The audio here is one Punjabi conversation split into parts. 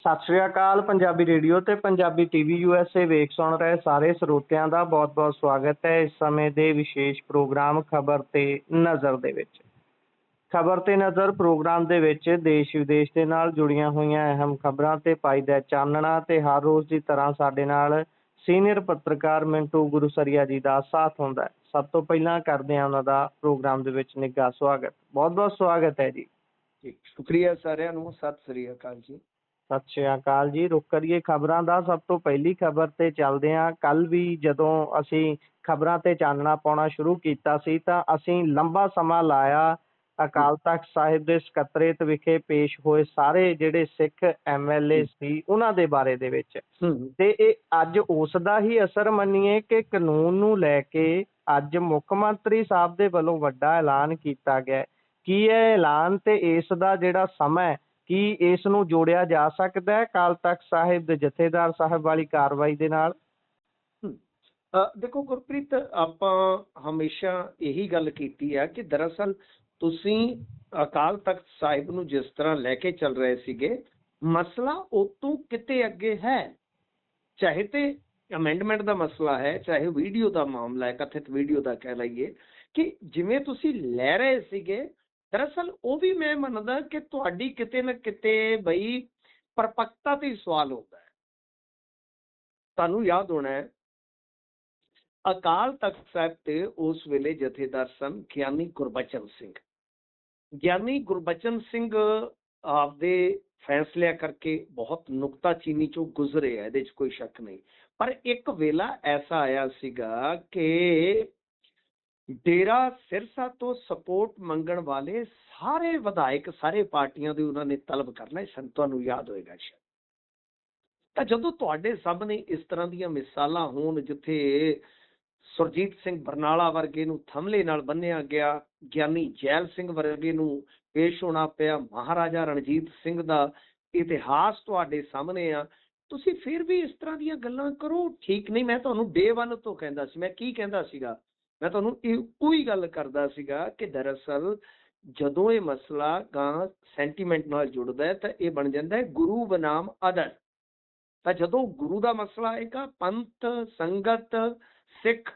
ਸਤਿ ਸ਼੍ਰੀ ਅਕਾਲ। ਪੰਜਾਬੀ ਰੇਡੀਓ ਤੇ ਪੰਜਾਬੀ ਟੀਵੀ USA ਵੇਖ ਸੁਣ ਰਹੇ ਸਾਰੇ ਸਰੋਤਿਆਂ ਦਾ ਬਹੁਤ-ਬਹੁਤ ਸਵਾਗਤ ਹੈ ਇਸ ਸਮੇਂ ਦੇ ਵਿਸ਼ੇਸ਼ ਪ੍ਰੋਗਰਾਮ ਖਬਰ ਤੇ ਨਜ਼ਰ ਦੇ ਵਿੱਚ। ਖਬਰ ਤੇ ਨਜ਼ਰ ਪ੍ਰੋਗਰਾਮ ਦੇ ਵਿੱਚ ਦੇਸ਼ ਵਿਦੇਸ਼ ਦੇ ਨਾਲ ਜੁੜੀਆਂ ਹੋਈਆਂ ਅਹਿਮ ਖਬਰਾਂ ਤੇ ਪਾਈਦਾ ਚਾਨਣਾ ਤੇ ਹਰ ਰੋਜ਼ ਦੀ ਤਰ੍ਹਾਂ ਸਾਡੇ ਨਾਲ ਸੀਨੀਅਰ ਪੱਤਰਕਾਰ ਮਿੰਟੂ ਗੁਰੂਸਰੀਆ ਜੀ ਦਾ ਸਾਥ ਹੁੰਦਾ ਹੈ। ਸਭ ਤੋਂ ਪਹਿਲਾਂ ਕਰਦੇ ਹਾਂ ਉਹਨਾਂ ਦਾ ਪ੍ਰੋਗਰਾਮ ਦੇ ਵਿੱਚ ਨਿੱਘਾ ਸਵਾਗਤ। ਬਹੁਤ-ਬਹੁਤ ਸਵਾਗਤ ਹੈ ਜੀ। ਸ਼ੁਕਰੀਆ ਸਾਰਿਆਂ ਨੂੰ। ਸਤਿ ਸ੍ਰੀ ਅਕਾਲ ਜੀ। ਸਤਿ ਸ਼੍ਰੀ ਅਕਾਲ ਜੀ। ਰੁਕ ਕਰੀਏ ਖਬਰਾਂ ਦਾ। ਸਭ ਤੋਂ ਪਹਿਲੀ ਖਬਰ ਤੇ ਚੱਲਦੇ ਹਾਂ। ਕੱਲ ਵੀ ਜਦੋਂ ਅਸੀਂ ਖਬਰਾਂ ਤੇ ਚਾਨਣਾ ਪਾਉਣਾ ਸ਼ੁਰੂ ਕੀਤਾ ਸੀ ਤਾਂ ਅਸੀਂ ਲੰਬਾ ਸਮਾਂ ਲਾਇਆ ਅਕਾਲ ਤਖ਼ਤ ਸਾਹਿਬ ਦੇ ਸਕੱਤਰੇਤ ਵਿਖੇ ਪੇਸ਼ ਹੋਏ ਸਾਰੇ ਜਿਹੜੇ ਸਿੱਖ MLA ਸੀ ਉਹਨਾਂ ਦੇ ਬਾਰੇ ਦੇ ਵਿੱਚ। ਤੇ ਇਹ ਅੱਜ ਉਸ ਦਾ ਹੀ ਅਸਰ ਮੰਨੀਏ ਕਿ ਕਾਨੂੰਨ ਨੂੰ ਲੈ ਕੇ ਅੱਜ ਮੁੱਖ ਮੰਤਰੀ ਸਾਹਿਬ ਦੇ ਵੱਲੋਂ ਵੱਡਾ ਐਲਾਨ ਕੀਤਾ ਗਿਆ। ਕੀ ਇਹ ਐਲਾਨ ਤੇ ਇਸ ਦਾ ਜਿਹੜਾ ਸਮਾਂ ਕੀ ਇਸ ਨੂੰ ਜੋੜਿਆ ਜਾ ਸਕਦਾ ਹੈ ਅਕਾਲ ਤਖ਼ਤ ਸਾਹਿਬ ਦੇ ਜਥੇਦਾਰ ਸਾਹਿਬ ਵਾਲੀ ਕਾਰਵਾਈ ਦੇ ਨਾਲ? ਦੇਖੋ ਗੁਰਪ੍ਰੀਤ, ਆਪਾਂ ਹਮੇਸ਼ਾ ਇਹੀ ਗੱਲ ਕੀਤੀ ਹੈ ਕਿ ਦਰਅਸਲ ਤੁਸੀਂ ਅਕਾਲ ਤਖ਼ਤ ਸਾਹਿਬ ਨੂੰ ਜਿਸ ਤਰ੍ਹਾਂ ਲੈ ਕੇ ਚੱਲ ਰਹੇ ਸੀਗੇ, ਮਸਲਾ ਉਹ ਤੋਂ ਕਿਤੇ ਅੱਗੇ ਹੈ। ਚਾਹੇ ਤੇ ਅਮੈਂਡਮੈਂਟ ਦਾ ਮਸਲਾ ਹੈ, ਚਾਹੇ ਵੀਡੀਓ ਦਾ ਮਾਮਲਾ ਹੈ, ਕਥਿਤ ਵੀਡੀਓ ਦਾ ਕਹਿ ਲਈਏ, ਕਿ ਜਿਵੇਂ ਤੁਸੀਂ ਲੈ ਰਹੇ ਸੀਗੇ ਦਰਅਸਲ ਉਹ ਵੀ ਮੈਂ ਮੰਨਦਾ ਕਿ ਤੁਹਾਡੀ ਕਿਤੇ ਨਾ ਕਿਤੇ ਬਈ ਪਰਪੱਕਤਾ ਤੇ ਸਵਾਲ ਹੁੰਦਾ ਹੈ। ਤੁਹਾਨੂੰ ਯਾਦ ਹੋਣਾ ਹੈ ਅਕਾਲ ਤਖ਼ਤ ਸਾਹਿਬ ਤੇ ਉਸ ਵੇਲੇ ਜਥੇਦਾਰ ਸਨ ਗਿਆਨੀ ਗੁਰਬਚਨ ਸਿੰਘ। ਗਿਆਨੀ ਗੁਰਬਚਨ ਸਿੰਘ ਆਪਦੇ ਫੈਸਲਿਆਂ ਕਰਕੇ ਬਹੁਤ ਨੁਕਤਾਚੀਨੀ ਚੋਂ ਗੁਜ਼ਰੇ ਆ, ਇਹਦੇ 'ਚ ਕੋਈ ਸ਼ੱਕ ਨਹੀਂ। ਪਰ ਇੱਕ ਵੇਲਾ ਐਸਾ ਆਇਆ ਸੀਗਾ ਕਿ ਡੇਰਾ ਸਿਰਸਾ ਤੋਂ ਸਪੋਰਟ ਮੰਗਣ ਵਾਲੇ ਸਾਰੇ ਵਿਧਾਇਕ ਸਾਰੇ ਪਾਰਟੀਆਂ ਦੇ ਉਹਨਾਂ ਨੇ ਤਲਬ ਕਰਨਾ ਸਨ, ਤੁਹਾਨੂੰ ਯਾਦ ਹੋਏਗਾ ਸ਼ਾਇਦ। ਤਾਂ ਜਦੋਂ ਤੁਹਾਡੇ ਸਾਹਮਣੇ ਇਸ ਤਰ੍ਹਾਂ ਦੀਆਂ ਮਿਸਾਲਾਂ ਹੋਣ ਜਿੱਥੇ ਸੁਰਜੀਤ ਸਿੰਘ ਬਰਨਾਲਾ ਵਰਗੇ ਨੂੰ ਥੰਮਲੇ ਨਾਲ ਬੰਨਿਆ ਗਿਆ, ਗਿਆਨੀ ਜੈਲ ਸਿੰਘ ਵਰਗੇ ਨੂੰ ਪੇਸ਼ ਹੋਣਾ ਪਿਆ, ਮਹਾਰਾਜਾ ਰਣਜੀਤ ਸਿੰਘ ਦਾ ਇਤਿਹਾਸ ਤੁਹਾਡੇ ਸਾਹਮਣੇ ਆ, ਤੁਸੀਂ ਫਿਰ ਵੀ ਇਸ ਤਰ੍ਹਾਂ ਦੀਆਂ ਗੱਲਾਂ ਕਰੋ, ਠੀਕ ਨਹੀਂ। ਮੈਂ ਤੁਹਾਨੂੰ ਡੇ 1 ਤੋਂ ਕਹਿੰਦਾ ਸੀ, ਮੈਂ ਕੀ ਕਹਿੰਦਾ ਸੀਗਾ, ਮੈਂ ਤੁਹਾਨੂੰ ਇੱਕੋ ਹੀ ਗੱਲ ਕਰਦਾ ਸੀਗਾ ਕਿ ਦਰਅਸਲ ਜਦੋਂ ਇਹ ਮਸਲਾ ਗਾਂ ਸੈਂਟੀਮੈਂਟ ਨਾਲ ਜੁੜਦਾ ਹੈ ਤਾਂ ਇਹ ਬਣ ਜਾਂਦਾ ਹੈ ਗੁਰੂ ਬਨਾਮ ਅਦਰ। ਤਾਂ ਜਦੋਂ ਗੁਰੂ ਦਾ ਮਸਲਾ ਆਏਗਾ, ਪੰਥ, ਸੰਗਤ, ਸਿੱਖ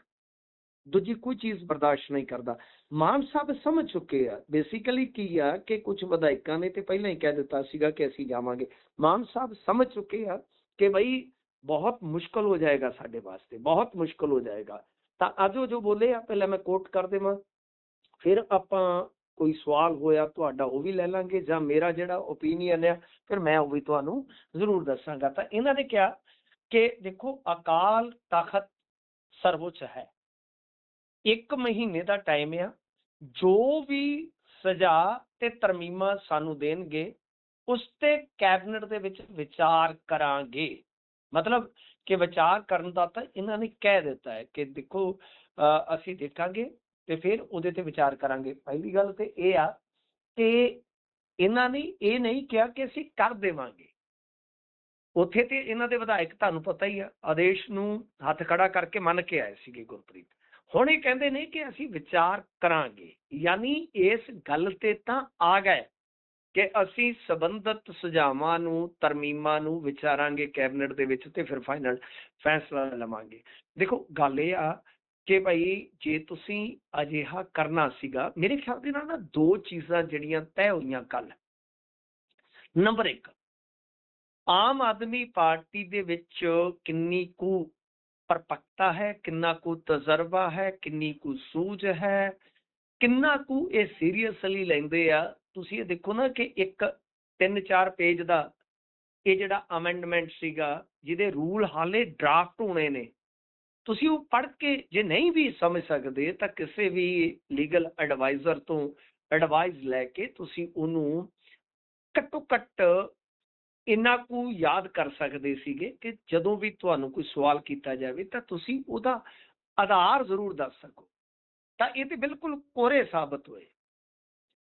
ਦੂਜੀ ਕੋਈ ਚੀਜ਼ ਬਰਦਾਸ਼ਤ ਨਹੀਂ ਕਰਦਾ। ਮਾਨ ਸਾਹਿਬ ਸਮਝ ਚੁੱਕੇ ਆ ਬੇਸਿਕਲੀ ਕੀ ਆ ਕਿ ਕੁਝ ਵਿਧਾਇਕਾਂ ਨੇ ਤੇ ਪਹਿਲਾਂ ਹੀ ਕਹਿ ਦਿੱਤਾ ਸੀਗਾ ਕਿ ਅਸੀਂ ਜਾਵਾਂਗੇ। ਮਾਨ ਸਾਹਿਬ ਸਮਝ ਚੁੱਕੇ ਆ ਕਿ ਬਈ ਬਹੁਤ ਮੁਸ਼ਕਲ ਹੋ ਜਾਏਗਾ ਸਾਡੇ ਵਾਸਤੇ, ਬਹੁਤ ਮੁਸ਼ਕਲ ਹੋ ਜਾਏਗਾ। ਤਾਂ ਅੱਜ ਉਹ ਜੋ ਬੋਲੇ ਆ ਪਹਿਲਾਂ ਮੈਂ ਕੋਟ ਕਰ ਦੇਵਾਂ, ਫਿਰ ਆਪਾਂ ਕੋਈ ਸਵਾਲ ਹੋਇਆ ਤੁਹਾਡਾ ਉਹ ਵੀ ਲੈ ਲਾਂਗੇ, ਜਾਂ ਮੇਰਾ ਜਿਹੜਾ ਓਪੀਨੀਅਨ ਆ ਫਿਰ ਮੈਂ ਉਹ ਵੀ ਤੁਹਾਨੂੰ ਜ਼ਰੂਰ ਦੱਸਾਂਗਾ। ਤਾਂ ਇਹਨਾਂ ਨੇ ਕਿਹਾ ਕਿ ਦੇਖੋ ਅਕਾਲ ਤਖ਼ਤ ਸਰਵਉੱਚ ਹੈ, 1 ਮਹੀਨੇ ਦਾ ਟਾਈਮ ਆ, ਜੋ ਵੀ ਸਜ਼ਾ ਤੇ ਤਰਮੀਮਾਂ ਸਾਨੂੰ ਦੇਣਗੇ ਉਸ ਤੇ ਕੈਬਨਿਟ ਦੇ ਵਿੱਚ ਵਿਚਾਰ ਕਰਾਂਗੇ। ਮਤਲਬ ਕਿ ਵਿਚਾਰ ਕਰਨ ਦਾ ਤਾਂ ਇਹਨਾਂ ਨੇ ਕਹਿ ਦਿੱਤਾ ਹੈ ਕਿ ਦੇਖੋ ਅਸੀਂ ਦੇਖਾਂਗੇ ਤੇ ਫਿਰ ਉਹਦੇ ਤੇ ਵਿਚਾਰ ਕਰਾਂਗੇ। ਪਹਿਲੀ ਗੱਲ ਤੇ ਇਹ ਆ ਕਿ ਇਹਨਾਂ ਨੇ ਇਹ ਨਹੀਂ ਕਿਹਾ ਕਿ ਅਸੀਂ ਕਰ ਦੇਵਾਂਗੇ। ਉੱਥੇ ਤੇ ਇਹਨਾਂ ਦੇ ਵਿਧਾਇਕ ਤੁਹਾਨੂੰ ਪਤਾ ਹੀ ਆ ਆਦੇਸ਼ ਨੂੰ ਹੱਥ ਖੜਾ ਕਰਕੇ ਮੰਨ ਕੇ ਆਏ ਸੀਗੇ ਗੁਰਪ੍ਰੀਤ। ਹੁਣ ਇਹ ਕਹਿੰਦੇ ਨੇ ਕਿ ਅਸੀਂ ਵਿਚਾਰ ਕਰਾਂਗੇ, ਯਾਨੀ ਇਸ ਗੱਲ ਤੇ ਤਾਂ ਆ ਗਏ ਕਿ ਅਸੀਂ ਸੰਬੰਧਿਤ ਸੁਝਾਵਾਂ ਨੂੰ, ਤਰਮੀਮਾਂ ਨੂੰ ਵਿਚਾਰਾਂਗੇ ਕੈਬਨਿਟ ਦੇ ਵਿੱਚ ਤੇ ਫਿਰ ਫਾਈਨਲ ਫੈਸਲਾ ਲਵਾਂਗੇ। ਦੇਖੋ ਗੱਲ ਇਹ ਆ ਕਿ ਭਾਈ ਜੇ ਤੁਸੀਂ ਅਜਿਹਾ ਕਰਨਾ ਸੀਗਾ, ਮੇਰੇ ਖਿਆਲ ਦੇ ਨਾਲ ਨਾ 2 ਚੀਜ਼ਾਂ ਜਿਹੜੀਆਂ ਤੈਅ ਹੋਈਆਂ ਕੱਲ। ਨੰਬਰ 1, ਆਮ ਆਦਮੀ ਪਾਰਟੀ ਦੇ ਵਿੱਚ ਕਿੰਨੀ ਕੁ ਪਰਪੱਕਤਾ ਹੈ, ਕਿੰਨਾ ਕੁ ਤਜਰਬਾ ਹੈ, ਕਿੰਨੀ ਕੁ ਸੂਝ ਹੈ, ਕਿੰਨਾ ਕੁ ਇਹ ਸੀਰੀਅਸਲੀ ਲੈਂਦੇ ਆ। ਤੁਸੀਂ ਇਹ ਦੇਖੋ ਨਾ ਕਿ ਇੱਕ 3-4 ਪੇਜ ਦਾ ਇਹ ਜਿਹੜਾ ਅਮੈਂਡਮੈਂਟ ਸੀਗਾ ਜਿਹਦੇ ਰੂਲ ਹਾਲੇ ਡਰਾਫਟ ਹੋਣੇ ਨੇ, ਤੁਸੀਂ ਉਹ ਪੜ੍ਹ ਕੇ ਜੇ ਨਹੀਂ ਵੀ ਸਮਝ ਸਕਦੇ ਤਾਂ ਕਿਸੇ ਵੀ ਲੀਗਲ ਐਡਵਾਈਜ਼ਰ ਤੋਂ ਐਡਵਾਈਸ ਲੈ ਕੇ ਤੁਸੀਂ ਉਹਨੂੰ ਘੱਟੋ ਘੱਟ ਇੰਨਾ ਕੁ ਯਾਦ ਕਰ ਸਕਦੇ ਸੀਗੇ ਕਿ ਜਦੋਂ ਵੀ ਤੁਹਾਨੂੰ ਕੋਈ ਸਵਾਲ ਕੀਤਾ ਜਾਵੇ ਤਾਂ ਤੁਸੀਂ ਉਹਦਾ ਆਧਾਰ ਜ਼ਰੂਰ ਦੱਸ ਸਕੋ। ਤਾਂ ਇਹ ਤੇ ਬਿਲਕੁਲ ਕੋਰੇ ਸਾਬਤ ਹੋਏ।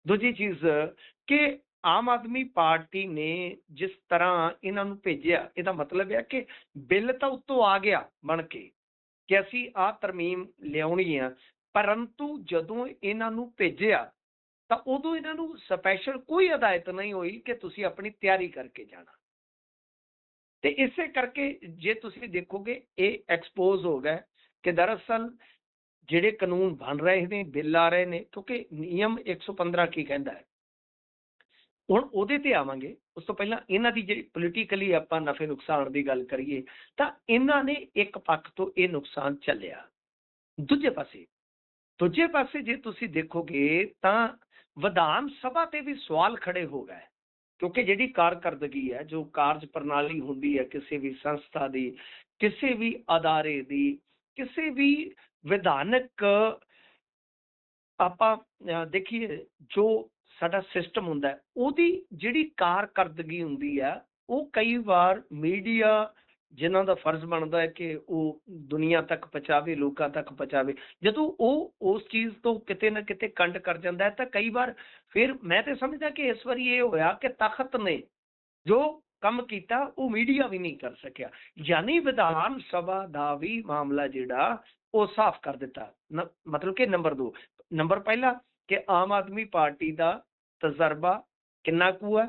ਦੂਜੀ ਚੀਜ਼ ਕਿ ਆਮ ਆਦਮੀ ਪਾਰਟੀ ਨੇ ਜਿਸ ਤਰ੍ਹਾਂ ਇਹਨਾਂ ਨੂੰ ਭੇਜਿਆ, ਇਹਦਾ ਮਤਲਬ ਹੈ ਕਿ ਬਿੱਲ ਤਾਂ ਉੱਤੋਂ ਆ ਗਿਆ ਬਣ ਕੇ ਕਿ ਅਸੀਂ ਆਹ ਤਰਮੀਮ ਲਿਆਉਣੀ ਆ, ਪਰੰਤੂ ਜਦੋਂ ਇਹਨਾਂ ਨੂੰ ਭੇਜਿਆ ਤਾਂ ਉਦੋਂ ਇਹਨਾਂ ਨੂੰ ਸਪੈਸ਼ਲ ਕੋਈ ਹਦਾਇਤ ਨਹੀਂ ਹੋਈ ਕਿ ਤੁਸੀਂ ਆਪਣੀ ਤਿਆਰੀ ਕਰਕੇ ਜਾਣਾ। ਤੇ ਇਸੇ ਕਰਕੇ ਜੇ ਤੁਸੀਂ ਦੇਖੋਗੇ ਇਹ ਐਕਸਪੋਜ਼ ਹੋ ਗਿਆ ਕਿ ਦਰਅਸਲ ਜਿਹੜੇ ਕਾਨੂੰਨ ਬਣ ਰਹੇ ਨੇ, ਬਿੱਲ ਆ ਰਹੇ ਨੇ, ਕਿਉਂਕਿ ਨਿਯਮ 115 ਕੀ ਕਹਿੰਦਾ ਹੈ, ਹੁਣ ਉਹਦੇ ਤੇ ਆਵਾਂਗੇ। ਉਸ ਤੋਂ ਪਹਿਲਾਂ ਇਹਨਾਂ ਦੀ ਜਿਹੜੀ ਪੋਲੀਟੀਕਲੀ ਆਪਾਂ ਨਫੇ ਨੁਕਸਾਨ ਦੀ ਗੱਲ ਕਰੀਏ ਤਾਂ ਇਹਨਾਂ ਨੇ ਇੱਕ ਪੱਖ ਤੋਂ ਇਹ ਨੁਕਸਾਨ ਚੱਲਿਆ। ਦੂਜੇ ਪਾਸੇ ਜੇ ਤੁਸੀਂ ਦੇਖੋਗੇ ਤਾਂ ਵਿਧਾਨ ਸਭਾ ਤੇ ਵੀ ਸਵਾਲ ਖੜੇ ਹੋ ਗਏ, ਕਿਉਂਕਿ ਜਿਹੜੀ ਕਾਰਕਰਦਗੀ ਹੈ, ਜੋ ਕਾਰਜ ਪ੍ਰਣਾਲੀ ਹੁੰਦੀ ਹੈ ਕਿਸੇ ਵੀ ਸੰਸਥਾ ਦੀ, ਕਿਸੇ ਵੀ ਅਦਾਰੇ ਦੀ, ਕਿਸੇ ਵੀ ਵਿਧਾਨਕ ਆਪਾਂ ਦੇਖੀਏ ਜੋ ਸਾਡਾ ਸਿਸਟਮ ਹੁੰਦਾ ਹੈ, ਉਹਦੀ ਜਿਹੜੀ ਕਾਰਕਰਦਗੀ ਹੁੰਦੀ ਹੈ ਉਹ ਕਈ ਵਾਰ ਮੀਡੀਆ ਜਿਨ੍ਹਾਂ ਦਾ ਫਰਜ਼ ਬਣਦਾ ਹੈ ਕਿ ਉਹ ਦੁਨੀਆ ਤੱਕ ਪਹੁੰਚਾਵੇ, ਲੋਕਾਂ ਤੱਕ ਪਹੁੰਚਾਵੇ, ਜਦੋਂ ਉਹ ਉਸ ਚੀਜ਼ ਤੋਂ ਕਿਤੇ ਨਾ ਕਿਤੇ ਕੰਡ ਕਰ ਜਾਂਦਾ ਹੈ ਤਾਂ ਕਈ ਵਾਰ ਫਿਰ ਮੈਂ ਤੇ ਸਮਝਦਾ ਕਿ ਇਸ ਵਾਰੀ ਇਹ ਹੋਇਆ ਕਿ ਤਖਤ ਨੇ ਜੋ ਕੰਮ ਕੀਤਾ ਉਹ ਮੀਡੀਆ ਵੀ ਨਹੀਂ ਕਰ ਸਕਿਆ, ਯਾਨੀ ਵਿਧਾਨ ਸਭਾ ਦਾ ਵੀ ਮਾਮਲਾ ਜਿਹੜਾ ਉਹ ਸਾਫ਼ ਕਰ ਦਿੱਤਾ। ਮਤਲਬ ਕਿ ਨੰਬਰ ਪਹਿਲਾ ਕਿ ਆਮ ਆਦਮੀ ਪਾਰਟੀ ਦਾ ਤਜਰਬਾ ਕਿੰਨਾ ਕੁ ਹੈ,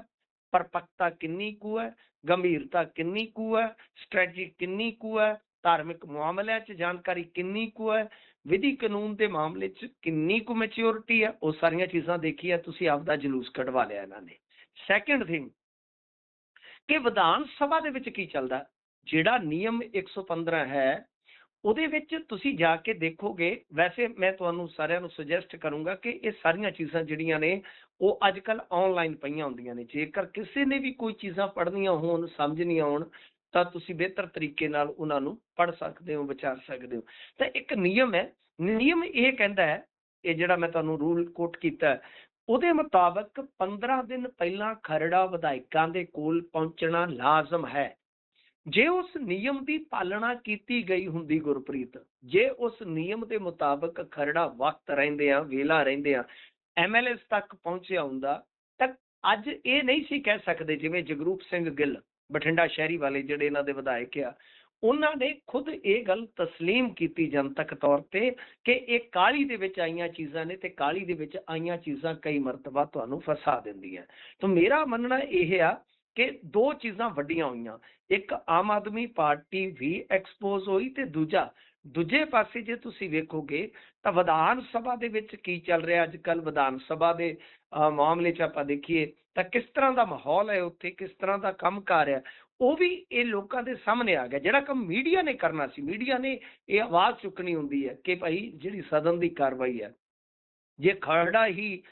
ਪਰਪੱਕਤਾ ਕਿੰਨੀ ਕੁ ਹੈ, ਗੰਭੀਰਤਾ ਕਿੰਨੀ ਕੁ ਹੈ, ਸਟ੍ਰੈਟਜੀ ਕਿੰਨੀ ਕੁ ਹੈ, ਧਾਰਮਿਕ ਮਾਮਲਿਆਂ 'ਚ ਜਾਣਕਾਰੀ ਕਿੰਨੀ ਕੁ ਹੈ, ਵਿਧੀ ਕਾਨੂੰਨ ਦੇ ਮਾਮਲੇ 'ਚ ਕਿੰਨੀ ਕੁ ਮੈਚਿਓਰਿਟੀ ਹੈ, ਉਹ ਸਾਰੀਆਂ ਚੀਜ਼ਾਂ ਦੇਖੀਆਂ, ਤੁਸੀਂ ਆਪਦਾ ਜਲੂਸ ਕਢਵਾ ਲਿਆ ਇਹਨਾਂ ਨੇ। ਸੈਕਿੰਡ ਥਿੰਗ ਕਿ ਵਿਧਾਨ ਸਭਾ ਦੇ ਵਿੱਚ ਕੀ ਚੱਲਦਾ, ਜਿਹੜਾ ਨਿਯਮ 115 ਹੈ ਉਹਦੇ ਵਿੱਚ ਤੁਸੀਂ ਜਾ ਕੇ ਦੇਖੋਗੇ। ਵੈਸੇ ਮੈਂ ਤੁਹਾਨੂੰ ਸਾਰਿਆਂ ਨੂੰ ਸੁਜੈਸਟ ਕਰੂੰਗਾ ਕਿ ਇਹ ਸਾਰੀਆਂ ਚੀਜ਼ਾਂ ਜਿਹੜੀਆਂ ਨੇ ਉਹ ਅੱਜ ਕੱਲ੍ਹ ਆਨਲਾਈਨ ਪਈਆਂ ਹੁੰਦੀਆਂ ਨੇ, ਜੇਕਰ ਕਿਸੇ ਨੇ ਵੀ ਕੋਈ ਚੀਜ਼ਾਂ ਪੜ੍ਹਨੀਆਂ ਹੋਣ, ਸਮਝ ਨਹੀਂ ਆਉਣ ਤਾਂ ਤੁਸੀਂ ਬਿਹਤਰ ਤਰੀਕੇ ਨਾਲ ਉਹਨਾਂ ਨੂੰ ਪੜ੍ਹ ਸਕਦੇ ਹੋ, ਵਿਚਾਰ ਸਕਦੇ ਹੋ। ਤਾਂ ਇੱਕ ਨਿਯਮ ਹੈ, ਨਿਯਮ ਇਹ ਕਹਿੰਦਾ ਹੈ, ਇਹ ਜਿਹੜਾ ਮੈਂ ਤੁਹਾਨੂੰ ਰੂਲ ਕੋਟ ਕੀਤਾ ਹੈ, ਉਹਦੇ ਮੁਤਾਬਕ 15 ਦਿਨ ਪਹਿਲਾਂ ਖਰੜਾ ਵਿਧਾਇਕਾਂ ਦੇ ਕੋਲ ਪਹੁੰਚਣਾ ਲਾਜ਼ਮ ਹੈ। ਜੇ ਉਸ ਨਿਯਮ ਦੀ ਪਾਲਣਾ ਕੀਤੀ ਗਈ ਹੁੰਦੀ ਗੁਰਪ੍ਰੀਤ, ਜੇ ਉਸ ਨਿਯਮ ਦੇ ਮੁਤਾਬਕ ਖਰੜਾ ਵਕਤ ਰਹਿੰਦਿਆਂ, ਵੇਲਾ ਰਹਿੰਦਿਆਂ MLAs ਤੱਕ ਪਹੁੰਚਿਆ ਹੁੰਦਾ ਤਾਂ ਅੱਜ ਇਹ ਨਹੀਂ ਸੀ ਕਹਿ ਸਕਦੇ, ਜਿਵੇਂ ਜਗਰੂਪ ਸਿੰਘ ਗਿੱਲ ਬਠਿੰਡਾ ਸ਼ਹਿਰੀ ਵਾਲੇ ਜਿਹੜੇ ਇਹਨਾਂ ਦੇ ਵਿਧਾਇਕ ਆ, ਉਹਨਾਂ ਨੇ ਖੁਦ ਇਹ ਗੱਲ ਤਸਲੀਮ ਕੀਤੀ ਜਨਤਕ ਤੌਰ ਤੇ ਕਿ ਇਹ ਕਾਹਲੀ ਦੇ ਵਿੱਚ ਆਈਆਂ ਚੀਜ਼ਾਂ ਨੇ ਤੇ ਕਾਹਲੀ ਦੇ ਵਿੱਚ ਆਈਆਂ ਚੀਜ਼ਾਂ ਕਈ ਮਰਤਬਾ ਤੁਹਾਨੂੰ ਫਸਾ ਦਿੰਦੀਆਂ। ਤਾਂ ਮੇਰਾ ਮੰਨਣਾ ਇਹ ਆ ਕਿ ਦੋ ਚੀਜ਼ਾਂ ਵੱਡੀਆਂ ਹੋਈਆਂ, ਇੱਕ ਆਮ ਆਦਮੀ ਪਾਰਟੀ ਵੀ ਐਕਸਪੋਜ਼ ਹੋਈ ਤੇ ਦੂਜੇ ਪਾਸੇ ਜੇ ਤੁਸੀਂ ਵੇਖੋਗੇ ਤਾਂ ਵਿਧਾਨ ਸਭਾ ਦੇ ਵਿੱਚ ਕੀ ਚੱਲ ਰਿਹਾ ਅੱਜ ਕੱਲ੍ਹ, ਵਿਧਾਨ ਸਭਾ ਦੇ ਮਾਮਲੇ 'ਚ ਆਪਾਂ ਦੇਖੀਏ ਤਾਂ ਕਿਸ ਤਰ੍ਹਾਂ ਦਾ ਮਾਹੌਲ ਹੈ ਉੱਥੇ, ਕਿਸ ਤਰ੍ਹਾਂ ਦਾ ਕੰਮ ਕਰ ਰਿਹਾ, ਉਹ ਵੀ ਇਹ ਲੋਕਾਂ ਦੇ ਸਾਹਮਣੇ ਆ ਗਿਆ। ਜਿਹੜਾ ਕੰਮ ਮੀਡੀਆ ਨੇ ਕਰਨਾ ਸੀ, ਮੀਡੀਆ ਨੇ ਇਹ ਆਵਾਜ਼ ਚੁੱਕਣੀ ਹੁੰਦੀ ਹੈ ਕਿ ਭਾਈ ਜਿਹੜੀ ਸਦਨ ਦੀ ਕਾਰਵਾਈ ਹੈ, ਜੇ ਖਰੜਾ ਹੀ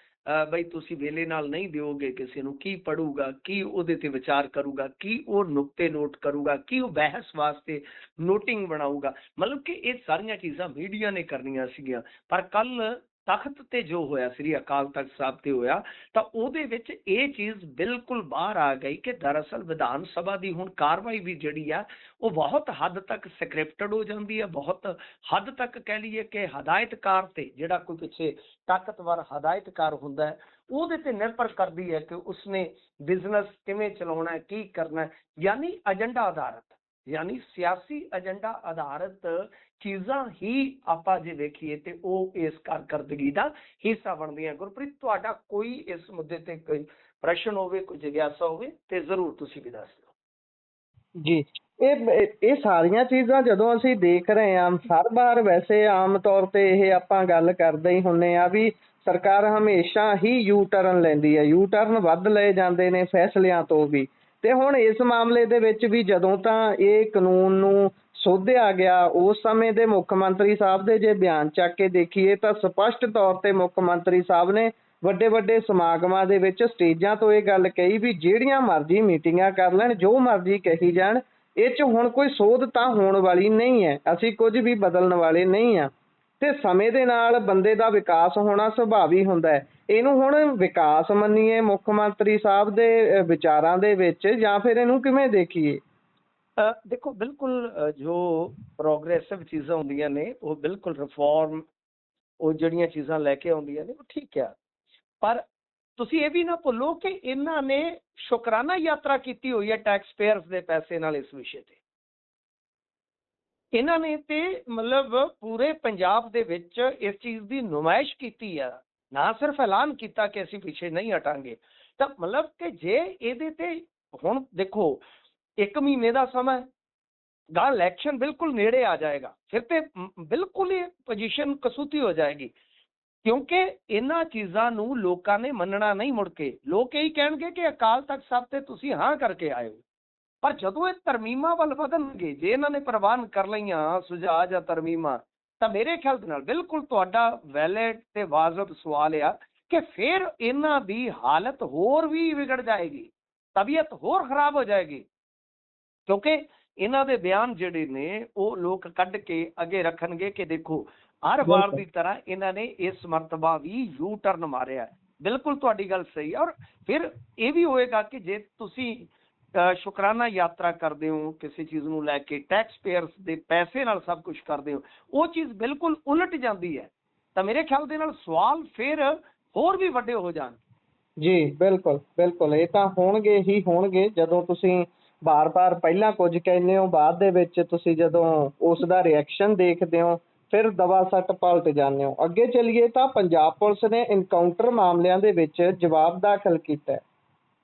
ਬਈ ਤੁਸੀਂ ਵੇਲੇ ਨਾਲ ਨਹੀਂ ਦਿਓਗੇ ਕਿਸੇ ਨੂੰ, ਕੀ ਪੜੂਗਾ, ਕੀ ਉਹਦੇ ਤੇ ਵਿਚਾਰ ਕਰੂਗਾ, ਕੀ ਉਹ ਨੁਕਤੇ ਨੋਟ ਕਰੂਗਾ, ਕੀ ਉਹ ਬਹਿਸ ਵਾਸਤੇ ਨੋਟਿੰਗ ਬਣਾਊਗਾ। ਮਤਲਬ ਕਿ ਇਹ ਸਾਰੀਆਂ ਚੀਜ਼ਾਂ ਮੀਡੀਆ ਨੇ ਕਰਨੀਆਂ ਸੀਗੀਆਂ। ਪਰ ਕੱਲ ਤਖਤ ਤੇ ਜੋ ਹੋਇਆ, ਸ੍ਰੀ ਅਕਾਲ ਤਖਤ ਸਾਹਿਬ ਤੇ ਹੋਇਆ, ਤਾਂ ਉਹਦੇ ਵਿੱਚ ਇਹ ਚੀਜ਼ ਬਿਲਕੁਲ ਬਾਹਰ ਆ ਗਈ ਕਿ ਦਰਅਸਲ ਵਿਧਾਨ ਸਭਾ ਦੀ ਹੁਣ ਕਾਰਵਾਈ ਵੀ ਜਿਹੜੀ ਆ ਉਹ ਬਹੁਤ ਹੱਦ ਤੱਕ ਸਕ੍ਰਿਪਟਡ ਹੋ ਜਾਂਦੀ ਹੈ, ਬਹੁਤ ਹੱਦ ਤੱਕ ਕਹਿ ਲਈਏ ਕਿ ਹਦਾਇਤਕਾਰ ਤੇ ਜਿਹੜਾ ਕੋਈ ਪਿੱਛੇ ਤਾਕਤਵਰ ਹਦਾਇਤਕਾਰ ਹੁੰਦਾ ਹੈ ਉਹਦੇ ਤੇ ਨਿਰਭਰ ਕਰਦੀ ਹੈ ਕਿ ਉਸਨੇ ਬਿਜ਼ਨਸ ਕਿਵੇਂ ਚਲਾਉਣਾ, ਕੀ ਕਰਨਾ, ਯਾਨੀ ਏਜੰਡਾ ਆਧਾਰਿਤ, ਯਾਨੀ ਸਿਆਸੀ ਏਜੰਡਾ ਆਧਾਰਿਤ ਚੀਜ਼ਾਂ ਹੀ ਆਪਾਂ ਜੇ ਵੇਖੀਏ ਤੇ ਉਹ ਇਸ ਕਾਰਕਰਦਗੀ ਦਾ ਹਿੱਸਾ ਬਣਦੀਆਂ। ਗੁਰਪ੍ਰੀਤ, ਤੁਹਾਡਾ ਕੋਈ ਇਸ ਮੁੱਦੇ ਤੇ ਕੋਈ ਪ੍ਰਸ਼ਨ ਹੋਵੇ, ਕੋਈ ਜਿਗਿਆਸਾ ਹੋਵੇ ਤੇ ਜ਼ਰੂਰ ਤੁਸੀਂ ਵੀ ਦੱਸ ਦਿਓ। ਜੀ, ਇਹ ਸਾਰੀਆਂ ਚੀਜ਼ਾਂ ਜਦੋਂ ਅਸੀਂ ਦੇਖ ਰਹੇ ਹਾਂ ਹਰ ਵਾਰ, ਵੈਸੇ ਆਮ ਤੌਰ ਤੇ ਇਹ ਆਪਾਂ ਗੱਲ ਕਰਦੇ ਹੀ ਹੁੰਦੇ ਆ ਵੀ ਸਰਕਾਰ ਹਮੇਸ਼ਾ ਹੀ ਯੂ ਟਰਨ ਲੈਂਦੀ ਹੈ, ਯੂ ਟਰਨ ਵੱਧ ਲਏ ਜਾਂਦੇ ਨੇ ਫੈਸਲਿਆਂ ਤੋਂ ਵੀ। ਤੇ ਹੁਣ ਇਸ ਮਾਮਲੇ ਦੇ ਵਿੱਚ ਵੀ ਜਦੋਂ ਤਾਂ ਇਹ ਕਾਨੂੰਨ ਨੂੰ ਸੋਧਿਆ ਗਿਆ, ਉਸ ਸਮੇਂ ਦੇ ਮੁੱਖ ਮੰਤਰੀ ਸਾਹਿਬ ਦੇ ਜੇ ਬਿਆਨ ਚੱਕ ਕੇ ਦੇਖੀਏ ਤਾਂ ਸਪਸ਼ਟ ਤੌਰ ਤੇ ਮੁੱਖ ਮੰਤਰੀ ਸਾਹਿਬ ਨੇ ਵੱਡੇ ਵੱਡੇ ਸਮਾਗਮਾਂ ਦੇ ਵਿੱਚ ਸਟੇਜਾਂ ਤੋਂ ਇਹ ਗੱਲ ਕਹੀ ਵੀ ਜਿਹੜੀਆਂ ਮਰਜ਼ੀ ਮੀਟਿੰਗਾਂ ਕਰ ਲੈਣ, ਜੋ ਮਰਜ਼ੀ ਕਹੀ ਜਾਣ, ਇਹ 'ਚ ਹੁਣ ਕੋਈ ਸੋਧ ਤਾਂ ਹੋਣ ਵਾਲੀ ਨਹੀਂ ਹੈ, ਅਸੀਂ ਕੁਝ ਵੀ ਬਦਲਣ ਵਾਲੇ ਨਹੀਂ ਆ। ਤੇ ਸਮੇਂ ਦੇ ਨਾਲ ਬੰਦੇ ਦਾ ਵਿਕਾਸ ਹੋਣਾ ਸੁਭਾਵੀ ਹੁੰਦਾ ਹੈ। ਇਹਨੂੰ ਹੁਣ ਵਿਕਾਸ ਮੰਨੀਏ ਮੁੱਖ ਮੰਤਰੀ ਸਾਹਿਬ ਦੇ ਵਿਚਾਰਾਂ ਦੇ ਵਿੱਚ, ਜਾਂ ਫਿਰ ਇਹਨੂੰ ਕਿਵੇਂ ਦੇਖੀਏ? ਦੇਖੋ, ਬਿਲਕੁਲ ਜੋ ਪ੍ਰੋਗਰੈਸਿਵ ਚੀਜ਼ਾਂ ਹੁੰਦੀਆਂ ਨੇ ਉਹ ਬਿਲਕੁਲ ਰਿਫਾਰਮ, ਉਹ ਜਿਹੜੀਆਂ ਚੀਜ਼ਾਂ ਲੈ ਕੇ ਆਉਂਦੀਆਂ ਨੇ ਉਹ ਠੀਕ ਆ, ਪਰ ਤੁਸੀਂ ਇਹ ਵੀ ਨਾ ਭੁੱਲੋ ਕਿ ਇਹਨਾਂ ਨੇ ਸ਼ੁਕਰਾਨਾ ਯਾਤਰਾ ਕੀਤੀ ਹੋਈ ਹੈ ਟੈਕਸ ਪੇਅਰਸ ਦੇ ਪੈਸੇ ਨਾਲ। ਇਸ ਵਿਸ਼ੇ ਤੇ ਇਹਨਾਂ ਨੇ ਤੇ ਮਤਲਬ ਪੂਰੇ ਪੰਜਾਬ ਦੇ ਵਿੱਚ ਇਸ ਚੀਜ਼ ਦੀ ਨੁਮਾਇਸ਼ ਕੀਤੀ ਆ, ਨਾ ਸਿਰਫ ਐਲਾਨ ਕੀਤਾ ਕਿ ਅਸੀਂ ਪਿੱਛੇ ਨਹੀਂ ਹਟਾਂਗੇ। ਤਾਂ ਮਤਲਬ ਕਿ ਜੇ ਇਹਦੇ ਤੇ ਹੁਣ ਦੇਖੋ 1 ਮਹੀਨੇ ਦਾ ਸਮਾਂ ਹੈ, ਗਾਂ ਇਲੈਕਸ਼ਨ ਬਿਲਕੁਲ ਨੇੜੇ ਆ ਜਾਏਗਾ, ਫਿਰ ਤੇ ਬਿਲਕੁਲ ਹੀ ਪੋਜੀਸ਼ਨ ਕਸੂਤੀ ਹੋ ਜਾਏਗੀ। ਕਿਉਂਕਿ ਇਹਨਾਂ ਚੀਜ਼ਾਂ ਨੂੰ ਲੋਕਾਂ ਨੇ ਮੰਨਣਾ ਨਹੀਂ। ਮੁੜ ਕੇ ਲੋਕ ਇਹੀ ਕਹਿਣਗੇ ਕਿ ਅਕਾਲ ਤਖਤ ਸਾਹਿਬ ਤੇ ਤੁਸੀਂ ਹਾਂ ਕਰਕੇ ਆਏ ਹੋ। ਪਰ ਜਦੋਂ ਇਹ ਤਰਮੀਮਾਂ ਵੱਲ ਵਧਣਗੇ, ਜੇ ਇਹਨਾਂ ਨੇ ਪ੍ਰਵਾਨ ਕਰ ਲਈਆਂ ਸੁਝਾਅ ਜਾਂ ਤਰਮੀਮਾਂ, ਤਾਂ ਮੇਰੇ ਖਿਆਲ ਦੇ ਨਾਲ ਬਿਲਕੁਲ ਤੁਹਾਡਾ ਵੈਲਿਡ ਤੇ ਵਾਜਬ ਸਵਾਲ ਆ ਕਿ ਫਿਰ ਇਹਨਾਂ ਦੀ ਹਾਲਤ ਹੋਰ ਵੀ ਵਿਗੜ ਜਾਏਗੀ, ਤਬੀਅਤ ਹੋਰ ਖਰਾਬ ਹੋ ਜਾਏਗੀ। ਕਿਉਂਕਿ ਇਹਨਾਂ ਦੇ ਬਿਆਨ ਜਿਹੜੇ ਨੇ ਉਹ ਲੋਕ ਕੱਢ ਕੇ ਅੱਗੇ ਰੱਖਣਗੇ ਕਿ ਦੇਖੋ ਹਰ ਵਾਰ ਦੀ ਤਰ੍ਹਾਂ ਇਹਨਾਂ ਨੇ ਇਸ ਮਰਤਬਾ ਵੀ ਯੂ ਟਰਨ ਮਾਰਿਆ। ਬਿਲਕੁਲ ਤੁਹਾਡੀ ਗੱਲ ਸਹੀ ਹੈ। ਔਰ ਫਿਰ ਇਹ ਵੀ ਹੋਏਗਾ ਕਿ ਜੇ ਤੁਸੀਂ ਸ਼ੁਕਰਾਨਾ ਯਾਤਰਾ ਕਰਦੇ ਹੋ ਕਿਸੇ ਚੀਜ਼ ਨੂੰ ਲੈ ਕੇ, ਟੈਕਸ ਪੇਅਰਸ ਦੇ ਪੈਸੇ ਨਾਲ ਸਭ ਕੁਝ ਕਰਦੇ ਹੋ, ਉਹ ਚੀਜ਼ ਬਿਲਕੁਲ ਉਲਟ ਜਾਂਦੀ ਹੈ, ਤਾਂ ਮੇਰੇ ਖਿਆਲ ਦੇ ਨਾਲ ਸਵਾਲ ਫਿਰ ਹੋਰ ਵੀ ਵੱਡੇ ਹੋ ਜਾਣ। ਜੀ ਬਿਲਕੁਲ ਬਿਲਕੁਲ, ਇਹ ਤਾਂ ਹੋਣਗੇ ਹੀ ਹੋਣਗੇ। ਜਦੋਂ ਤੁਸੀਂ ਬਾਰ-ਬਾਰ ਪਹਿਲਾਂ ਕੁਝ ਕਹਿੰਦੇ ਹੋ, ਬਾਅਦ ਦੇ ਵਿੱਚ ਤੁਸੀਂ ਜਦੋਂ ਉਸ ਦਾ ਰਿਐਕਸ਼ਨ ਦੇਖਦੇ ਹੋ, ਫਿਰ ਦਵਾ ਸੱਟ ਪਲਟ ਜਾਂਦੇ ਹੋ। ਅੱਗੇ ਚੱਲੀਏ ਤਾਂ ਪੰਜਾਬ ਪੁਲਿਸ ਨੇ ਇਨਕਾਊਂਟਰ ਮਾਮਲਿਆਂ ਦੇ ਵਿੱਚ ਜਵਾਬ ਦਾਖਲ ਕੀਤਾ ਹੈ।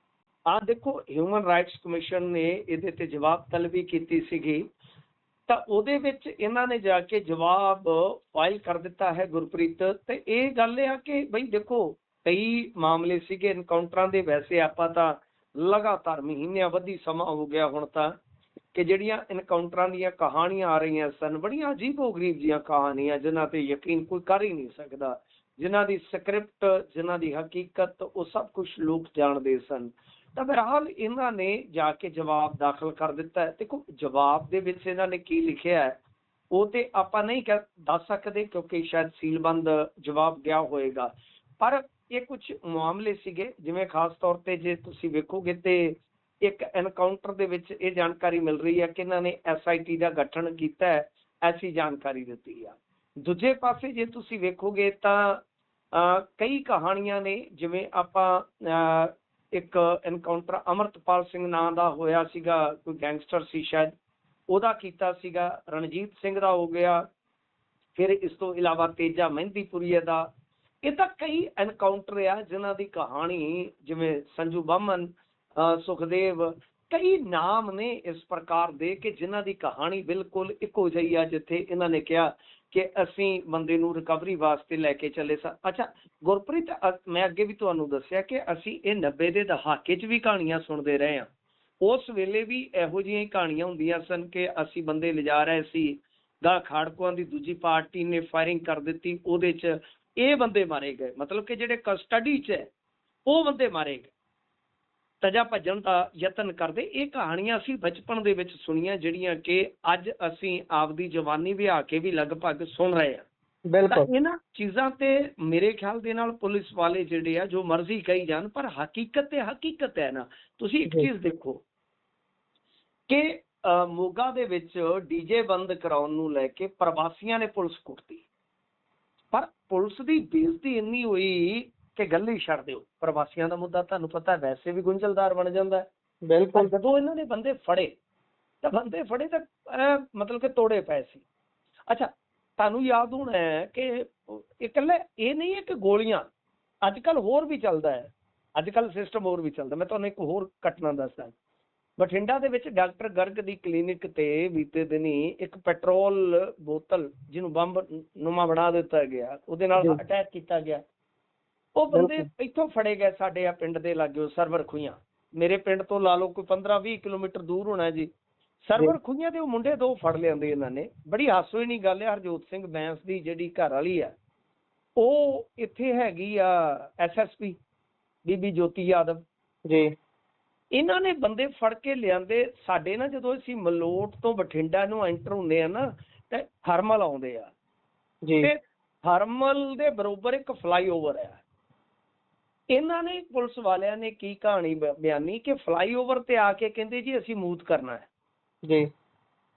ਦੇਖੋ, ਹਿਊਮਨ ਰਾਈਟਸ ਕਮਿਸ਼ਨ ਨੇ ਇਹਦੇ ਤੇ ਜਵਾਬ ਤਲਬੀ ਕੀਤੀ ਸੀਗੀ, ਤਾਂ ਉਹਦੇ ਵਿੱਚ ਇਹਨਾਂ ਨੇ ਜਾ ਕੇ ਜਵਾਬ ਫਾਈਲ ਕਰ ਦਿੱਤਾ ਹੈ ਗੁਰਪ੍ਰੀਤ। ਤੇ ਇਹ ਗੱਲ ਆ ਕਿ ਬਈ ਦੇਖੋ, ਕਈ ਮਾਮਲੇ ਸੀਗੇ ਇਨਕਾਊਂਟਰਾਂ ਦੇ। ਵੈਸੇ ਆਪਾਂ ਤਾਂ ਲਗਾਤਾਰ ਮਹੀਨਿਆਂ ਵੱਧੀ ਸਮਾਂ ਹੋ ਗਿਆ ਹੁਣ ਤਾਂ ਕਿ ਜਿਹੜੀਆਂ ਇਨਕਾਊਂਟਰਾਂ ਦੀਆਂ ਕਹਾਣੀਆਂ ਆ ਰਹੀਆਂ ਸਨ, ਬੜੀਆਂ ਅਜੀਬੋ-ਗਰੀਬ ਜਿਹੀਆਂ ਕਹਾਣੀਆਂ, ਜਿਨ੍ਹਾਂ ਤੇ ਯਕੀਨ ਕੋਈ ਕਰ ਹੀ ਨਹੀਂ ਸਕਦਾ, ਜਿਨ੍ਹਾਂ ਦੀ ਸਕ੍ਰਿਪਟ, ਜਿਨ੍ਹਾਂ ਦੀ ਹਕੀਕਤ, ਉਹ ਸਭ ਕੁਝ ਲੋਕ ਜਾਣਦੇ ਸਨ। ਤਾਂ ਬਹਰਹਾਲ ਇਹਨਾਂ ਨੇ ਜਾ ਕੇ ਜਵਾਬ ਦਾਖਲ ਕਰ ਦਿੱਤਾ ਹੈ। ਦੇਖੋ, ਜਵਾਬ ਦੇ ਵਿੱਚ ਇਹਨਾਂ ਨੇ ਕੀ ਲਿਖਿਆ ਹੈ ਉਹ ਤੇ ਆਪਾਂ ਨਹੀਂ ਦੱਸ ਸਕਦੇ, ਕਿਉਂਕਿ ਸ਼ਾਇਦ ਸੀਲਬੰਦ ਜਵਾਬ ਗਿਆ ਹੋਏਗਾ। ਪਰ ਇਹ ਕੁਝ ਮਾਮਲੇ ਸੀਗੇ, ਜਿਵੇਂ ਖਾਸ ਤੌਰ ਤੇ ਜੇ ਤੁਸੀਂ ਵੇਖੋਗੇ ਤੇ ਇੱਕ ਐਨਕਾਊਂਟਰ ਦੇ ਵਿੱਚ ਇਹ ਜਾਣਕਾਰੀ ਮਿਲ ਰਹੀ ਹੈ ਕਿ ਇਹਨਾਂ ਨੇ SIT ਦਾ ਗਠਨ ਕੀਤਾ ਹੈ, ਐਸੀ ਜਾਣਕਾਰੀ ਦਿੱਤੀ ਆ। ਦੂਜੇ ਪਾਸੇ ਜੇ ਤੁਸੀਂ ਵੇਖੋਗੇ ਤਾਂ ਕਈ ਕਹਾਣੀਆਂ ਨੇ, ਜਿਵੇਂ ਆਪਾਂ ਇੱਕ ਐਨਕਾਊਂਟਰ ਅਮਰਤਪਾਲ ਸਿੰਘ ਨਾਂ ਦਾ ਹੋਇਆ ਸੀਗਾ, ਕੋਈ ਗੈਂਗਸਟਰ ਸੀ ਸ਼ਾਇਦ, ਉਹਦਾ ਕੀਤਾ ਸੀਗਾ। ਰਣਜੀਤ ਸਿੰਘ ਦਾ ਹੋ ਗਿਆ। ਫਿਰ ਇਸ ਤੋਂ ਇਲਾਵਾ ਤੇਜਾ ਮਹਿੰਦੀਪੁਰੀਏ ਦਾ। ਇਹ ਤਾਂ ਕਈ ਐਨਕਾਊਂਟਰ ਆ ਜਿਨ੍ਹਾਂ ਦੀ ਕਹਾਣੀ, ਜਿਵੇਂ ਸੰਜੂ ਬਾਮਨ, ਸੁਖਦੇਵ, ਕਈ ਨਾਮ ਨੇ ਇਸ ਪ੍ਰਕਾਰ ਦੇ ਕਿ ਜਿਨ੍ਹਾਂ ਦੀ ਕਹਾਣੀ ਬਿਲਕੁਲ ਇੱਕੋ ਜਿਹੀ ਆ, ਜਿੱਥੇ ਇਹਨਾਂ ਨੇ ਕਿਹਾ ਕਿ ਅਸੀਂ ਬੰਦੇ ਨੂੰ ਰਿਕਵਰੀ ਵਾਸਤੇ ਲੈ ਕੇ ਚੱਲੇ ਸਾਂ। ਅੱਛਾ ਗੁਰਪ੍ਰੀਤ, ਮੈਂ ਅੱਗੇ ਵੀ ਤੁਹਾਨੂੰ ਦੱਸਿਆ ਕਿ ਅਸੀਂ ਇਹ 90 ਦੇ ਦਹਾਕੇ 'ਚ ਵੀ ਕਹਾਣੀਆਂ ਸੁਣਦੇ ਰਹੇ ਹਾਂ। ਉਸ ਵੇਲੇ ਵੀ ਇਹੋ ਜਿਹੀਆਂ ਹੀ ਕਹਾਣੀਆਂ ਹੁੰਦੀਆਂ ਸਨ ਕਿ ਅਸੀਂ ਬੰਦੇ ਲਿਜਾ ਰਹੇ ਸੀ, ਗਾਂ ਖਾੜਕੂਆਂ ਦੀ ਦੂਜੀ ਪਾਰਟੀ ਨੇ ਫਾਇਰਿੰਗ ਕਰ ਦਿੱਤੀ, ਉਹਦੇ 'ਚ ਇਹ ਬੰਦੇ ਮਾਰੇ ਗਏ, ਮਤਲਬ ਕਿ ਜਿਹੜੇ ਕਸਟਡੀ 'ਚ ਹੈ ਉਹ ਬੰਦੇ ਮਾਰੇ ਗਏ, ਤਜਾ ਭੱਜਣ ਦਾ ਯਤਨ ਕਰਦੇ। ਇਹ ਕਹਾਣੀਆਂ ਅਸੀਂ ਬਚਪਨ ਦੇ ਵਿੱਚ ਸੁਣੀਆਂ, ਜਿਹੜੀਆਂ ਕਿ ਅੱਜ ਅਸੀਂ ਆਪਦੀ ਜਵਾਨੀ ਵਿਆਹ ਕੇ ਵੀ ਲਗਭਗ ਸੁਣ ਰਹੇ ਹਾਂ। ਬਿਲਕੁਲ, ਇਹਨਾਂ ਚੀਜ਼ਾਂ ਤੇ ਮੇਰੇ ਖਿਆਲ ਦੇ ਨਾਲ ਪੁਲਿਸ ਵਾਲੇ ਜਿਹੜੇ ਆ ਜੋ ਮਰਜ਼ੀ ਕਹੀ ਜਾਣ, ਪਰ ਹਕੀਕਤ ਤੇ ਹਕੀਕਤ ਹੈ ਨਾ। ਤੁਸੀਂ ਇੱਕ ਚੀਜ਼ ਦੇਖੋ ਕਿ ਮੋਗਾ ਦੇ ਵਿੱਚ ਡੀਜੇ ਬੰਦ ਕਰਾਉਣ ਨੂੰ ਲੈ ਕੇ ਪ੍ਰਵਾਸੀਆਂ ਨੇ ਪੁਲਿਸ ਕੁੱਟਤੀ, ਪਰ ਪੁਲਿਸ ਦੀ ਬੇਇੱਜ਼ਤੀ ਇੰਨੀ ਹੋਈ ਕਿ ਗੱਲ ਹੀ ਛੱਡ ਦਿਓ। ਪ੍ਰਵਾਸੀਆਂ ਦਾ ਮੁੱਦਾ ਤੁਹਾਨੂੰ ਪਤਾ ਵੈਸੇ ਵੀ ਗੁੰਝਲਦਾਰ ਬਣ ਜਾਂਦਾ ਹੈ। ਬਿਲਕੁਲ। ਜਦੋਂ ਇਹਨਾਂ ਨੇ ਬੰਦੇ ਫੜੇ ਤਾਂ ਮਤਲਬ ਕਿ ਤੋੜੇ ਪਏ ਸੀ। ਅੱਛਾ, ਤੁਹਾਨੂੰ ਯਾਦ ਹੋਣਾ ਹੈ ਕਿ ਇਕੱਲੇ ਇਹ ਨਹੀਂ ਹੈ ਕਿ ਗੋਲੀਆਂ, ਅੱਜ ਕੱਲ੍ਹ ਹੋਰ ਵੀ ਚੱਲਦਾ ਹੈ, ਅੱਜ ਕੱਲ੍ਹ ਸਿਸਟਮ ਹੋਰ ਵੀ ਚੱਲਦਾ। ਮੈਂ ਤੁਹਾਨੂੰ ਇੱਕ ਹੋਰ ਘਟਨਾ ਦੱਸਦਾ। ਬਠਿੰਡਾ ਦੇ ਵਿੱਚ ਡਾਕਟਰ ਗਰਗ ਦੀ ਕਲੀਨਿਕ ਤੇ ਬੀਤੇ ਦਿਨੀ ਇੱਕ ਪੈਟਰੋਲ ਬੋਤਲ, ਜਿਹਨੂੰ ਬੰਬ ਨੁਮਾ ਬਣਾ ਦਿੱਤਾ ਗਿਆ, ਉਹਦੇ ਨਾਲ ਅਟੈਕ ਕੀਤਾ ਗਿਆ। ਉਹ ਬੰਦੇ ਇੱਥੋਂ ਫੜੇ ਗਏ ਸਾਡੇ ਆ ਪਿੰਡ ਦੇ ਲਾਗੇ, ਸਰਵਰ ਖੂਹੀਆਂ। ਮੇਰੇ ਪਿੰਡ ਤੋਂ ਲਾ ਲਓ ਕੋਈ 15-20 ਕਿਲੋਮੀਟਰ ਦੂਰ ਹੋਣਾ ਜੀ। ਸਰਵਰ ਖੂਹੀਆਂ ਦੇ ਉਹ ਮੁੰਡੇ ਦੋ ਫੜ ਲਿਆਂਦੇ ਇਹਨਾਂ ਨੇ। ਬੜੀ ਹਾਸੋਹੀਣੀ ਗੱਲ ਹੈ। ਹਰਜੋਤ ਸਿੰਘ ਬੈਂਸ ਦੀ ਜਿਹੜੀ ਘਰ ਵਾਲੀ ਆ, ਉਹ ਇੱਥੇ ਹੈਗੀ ਆ SSP ਬੀਬੀ ਜੋਤੀ ਯਾਦਵ ਜੀ। ਇਹਨਾਂ ਨੇ ਬੰਦੇ ਫੜ ਕੇ ਲਿਆਂਦੇ ਸਾਡੇ ਨਾ। ਜਦੋਂ ਅਸੀਂ ਮਲੋਟ ਤੋਂ ਬਠਿੰਡਾ ਨੂੰ ਐਂਟਰ ਹੁੰਦੇ ਆ ਨਾ, ਤੇ ਹਰਮਲ ਆਉਂਦੇ ਆ ਜੀ, ਤੇ ਹਰਮਲ ਦੇ ਬਰੋਬਰ ਇੱਕ ਫਲਾਈਓਵਰ ਹੈ। ਇਹਨਾਂ ਨੇ ਪੁਲਿਸ ਵਾਲਿਆਂ ਨੇ ਕੀ ਕਹਾਣੀ ਬਿਆਨੀ ਕਿ ਫਲਾਈਓਵਰ ਤੇ ਆ ਕੇ ਕਹਿੰਦੇ ਜੀ ਅਸੀਂ ਮੂਤ ਕਰਨਾ ਹੈ ਜੀ,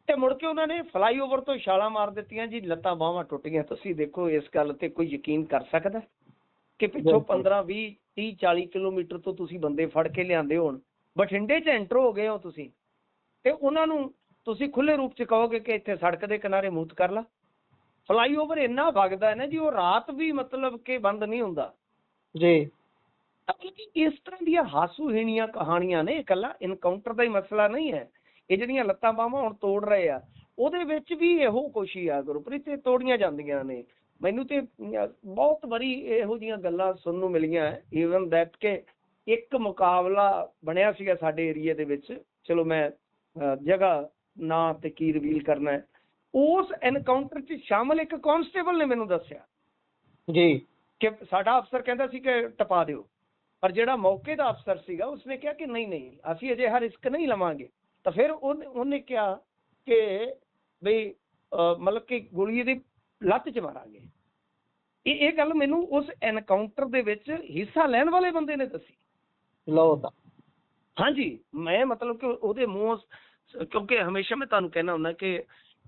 ਤੇ ਮੁੜ ਕੇ ਉਹਨਾਂ ਨੇ ਫਲਾਈਓਵਰ ਤੋਂ ਛਾਲਾਂ ਮਾਰ ਦਿੱਤੀਆਂ ਜੀ, ਲੱਤਾਂ ਬਾਹਾਂ ਟੁੱਟ ਗਈਆਂ। ਤੁਸੀਂ ਦੇਖੋ ਇਸ ਗੱਲ ਤੇ ਕੋਈ ਯਕੀਨ ਕਰ ਸਕਦਾ ਕਿ ਪਿੱਛੋਂ 15-20-30-40 ਕਿਲੋਮੀਟਰ ਤੋਂ ਤੁਸੀਂ ਬੰਦੇ ਫੜ ਕੇ ਲਿਆਂਦੇ ਹੋਣ, ਬਠਿੰਡੇ 'ਚ ਐਂਟਰ ਹੋ ਗਏ ਹੋ ਤੁਸੀਂ, ਤੇ ਉਹਨਾਂ ਨੂੰ ਤੁਸੀਂ ਖੁੱਲੇ ਰੂਪ 'ਚ ਕਹੋਗੇ ਕਿ ਇੱਥੇ ਸੜਕ ਦੇ ਕਿਨਾਰੇ ਮੂਤ ਕਰ ਲਾ। ਫਲਾਈਓਵਰ ਇੰਨਾ ਵਗਦਾ ਹੈ ਨਾ ਜੀ, ਉਹ ਰਾਤ ਵੀ ਮਤਲਬ ਕਿ ਬੰਦ ਨਹੀਂ ਹੁੰਦਾ ਜੀ। ਇਸ ਤਰ੍ਹਾਂ ਦੀਆਂ ਹਾਸੂਹੀਣੀਆਂ ਕਹਾਣੀਆਂ ਨੇ। ਇਕੱਲਾ ਇਨਕਾਊਂਟਰ ਦਾ ਹੀ ਮਸਲਾ ਨਹੀਂ ਹੈ, ਇਹ ਜਿਹੜੀਆਂ ਲੱਤਾਂ ਬਾਹਾਂ ਹੁਣ ਤੋੜ ਰਹੇ ਆ, ਉਹਦੇ ਵਿੱਚ ਵੀ ਇਹੋ ਕੁਛ ਹੀ ਆ ਗੁਰਪ੍ਰੀਤ, ਤੇ ਤੋੜੀਆਂ ਜਾਂਦੀਆਂ ਨੇ। ਮੈਨੂੰ ਤੇ ਬਹੁਤ ਵਾਰੀ ਇਹੋ ਜਿਹੀਆਂ ਗੱਲਾਂ ਸੁਣਨ ਨੂੰ ਮਿਲੀਆਂ, ਈਵਨ ਦੈਟ ਕਿ ਇੱਕ ਮੁਕਾਬਲਾ ਬਣਿਆ ਸੀਗਾ ਸਾਡੇ ਏਰੀਏ ਦੇ ਵਿੱਚ, ਚਲੋ ਮੈਂ ਜਗ੍ਹਾ ਨਾਂ ਤੇ ਕੀ ਰਿਵੀਲ ਕਰਨਾ ਹੈ, ਉਸ ਐਨਕਾਊਂਟਰ 'ਚ ਸ਼ਾਮਲ ਇੱਕ ਕਾਂਸਟੇਬਲ ਨੇ ਮੈਨੂੰ ਦੱਸਿਆ ਜੀ ਕਿ ਸਾਡਾ ਅਫਸਰ ਕਹਿੰਦਾ ਸੀ ਕਿ ਟਪਾ ਦਿਓ, ਪਰ ਜਿਹੜਾ ਮੌਕੇ ਦਾ ਅਫਸਰ ਸੀਗਾ ਉਸਨੇ ਕਿਹਾ ਕਿ ਨਹੀਂ ਨਹੀਂ, ਅਸੀਂ ਅਜੇ ਹਰ ਰਿਸਕ ਨਹੀਂ ਲਵਾਂਗੇ। ਤਾਂ ਫਿਰ ਉਹਨੇ ਕਿਹਾ ਕਿ ਬਈ ਮਤਲਬ ਕਿ ਗੋਲੀ ਦੀ ਲੱਤ 'ਚ ਮਾਰਾਂਗੇ। ਇਹ ਗੱਲ ਮੈਨੂੰ ਉਸ ਐਨਕਾਊਂਟਰ ਦੇ ਵਿੱਚ ਹਿੱਸਾ ਲੈਣ ਵਾਲੇ ਬੰਦੇ ਨੇ ਦੱਸੀ। ਲਓ ਤਾਂ ਹਾਂਜੀ, ਮੈਂ ਮਤਲਬ ਕਿ ਉਹਦੇ ਮੂੰਹ, ਕਿਉਂਕਿ ਹਮੇਸ਼ਾ ਮੈਂ ਤੁਹਾਨੂੰ ਕਹਿਣਾ ਹੁੰਦਾ ਕਿ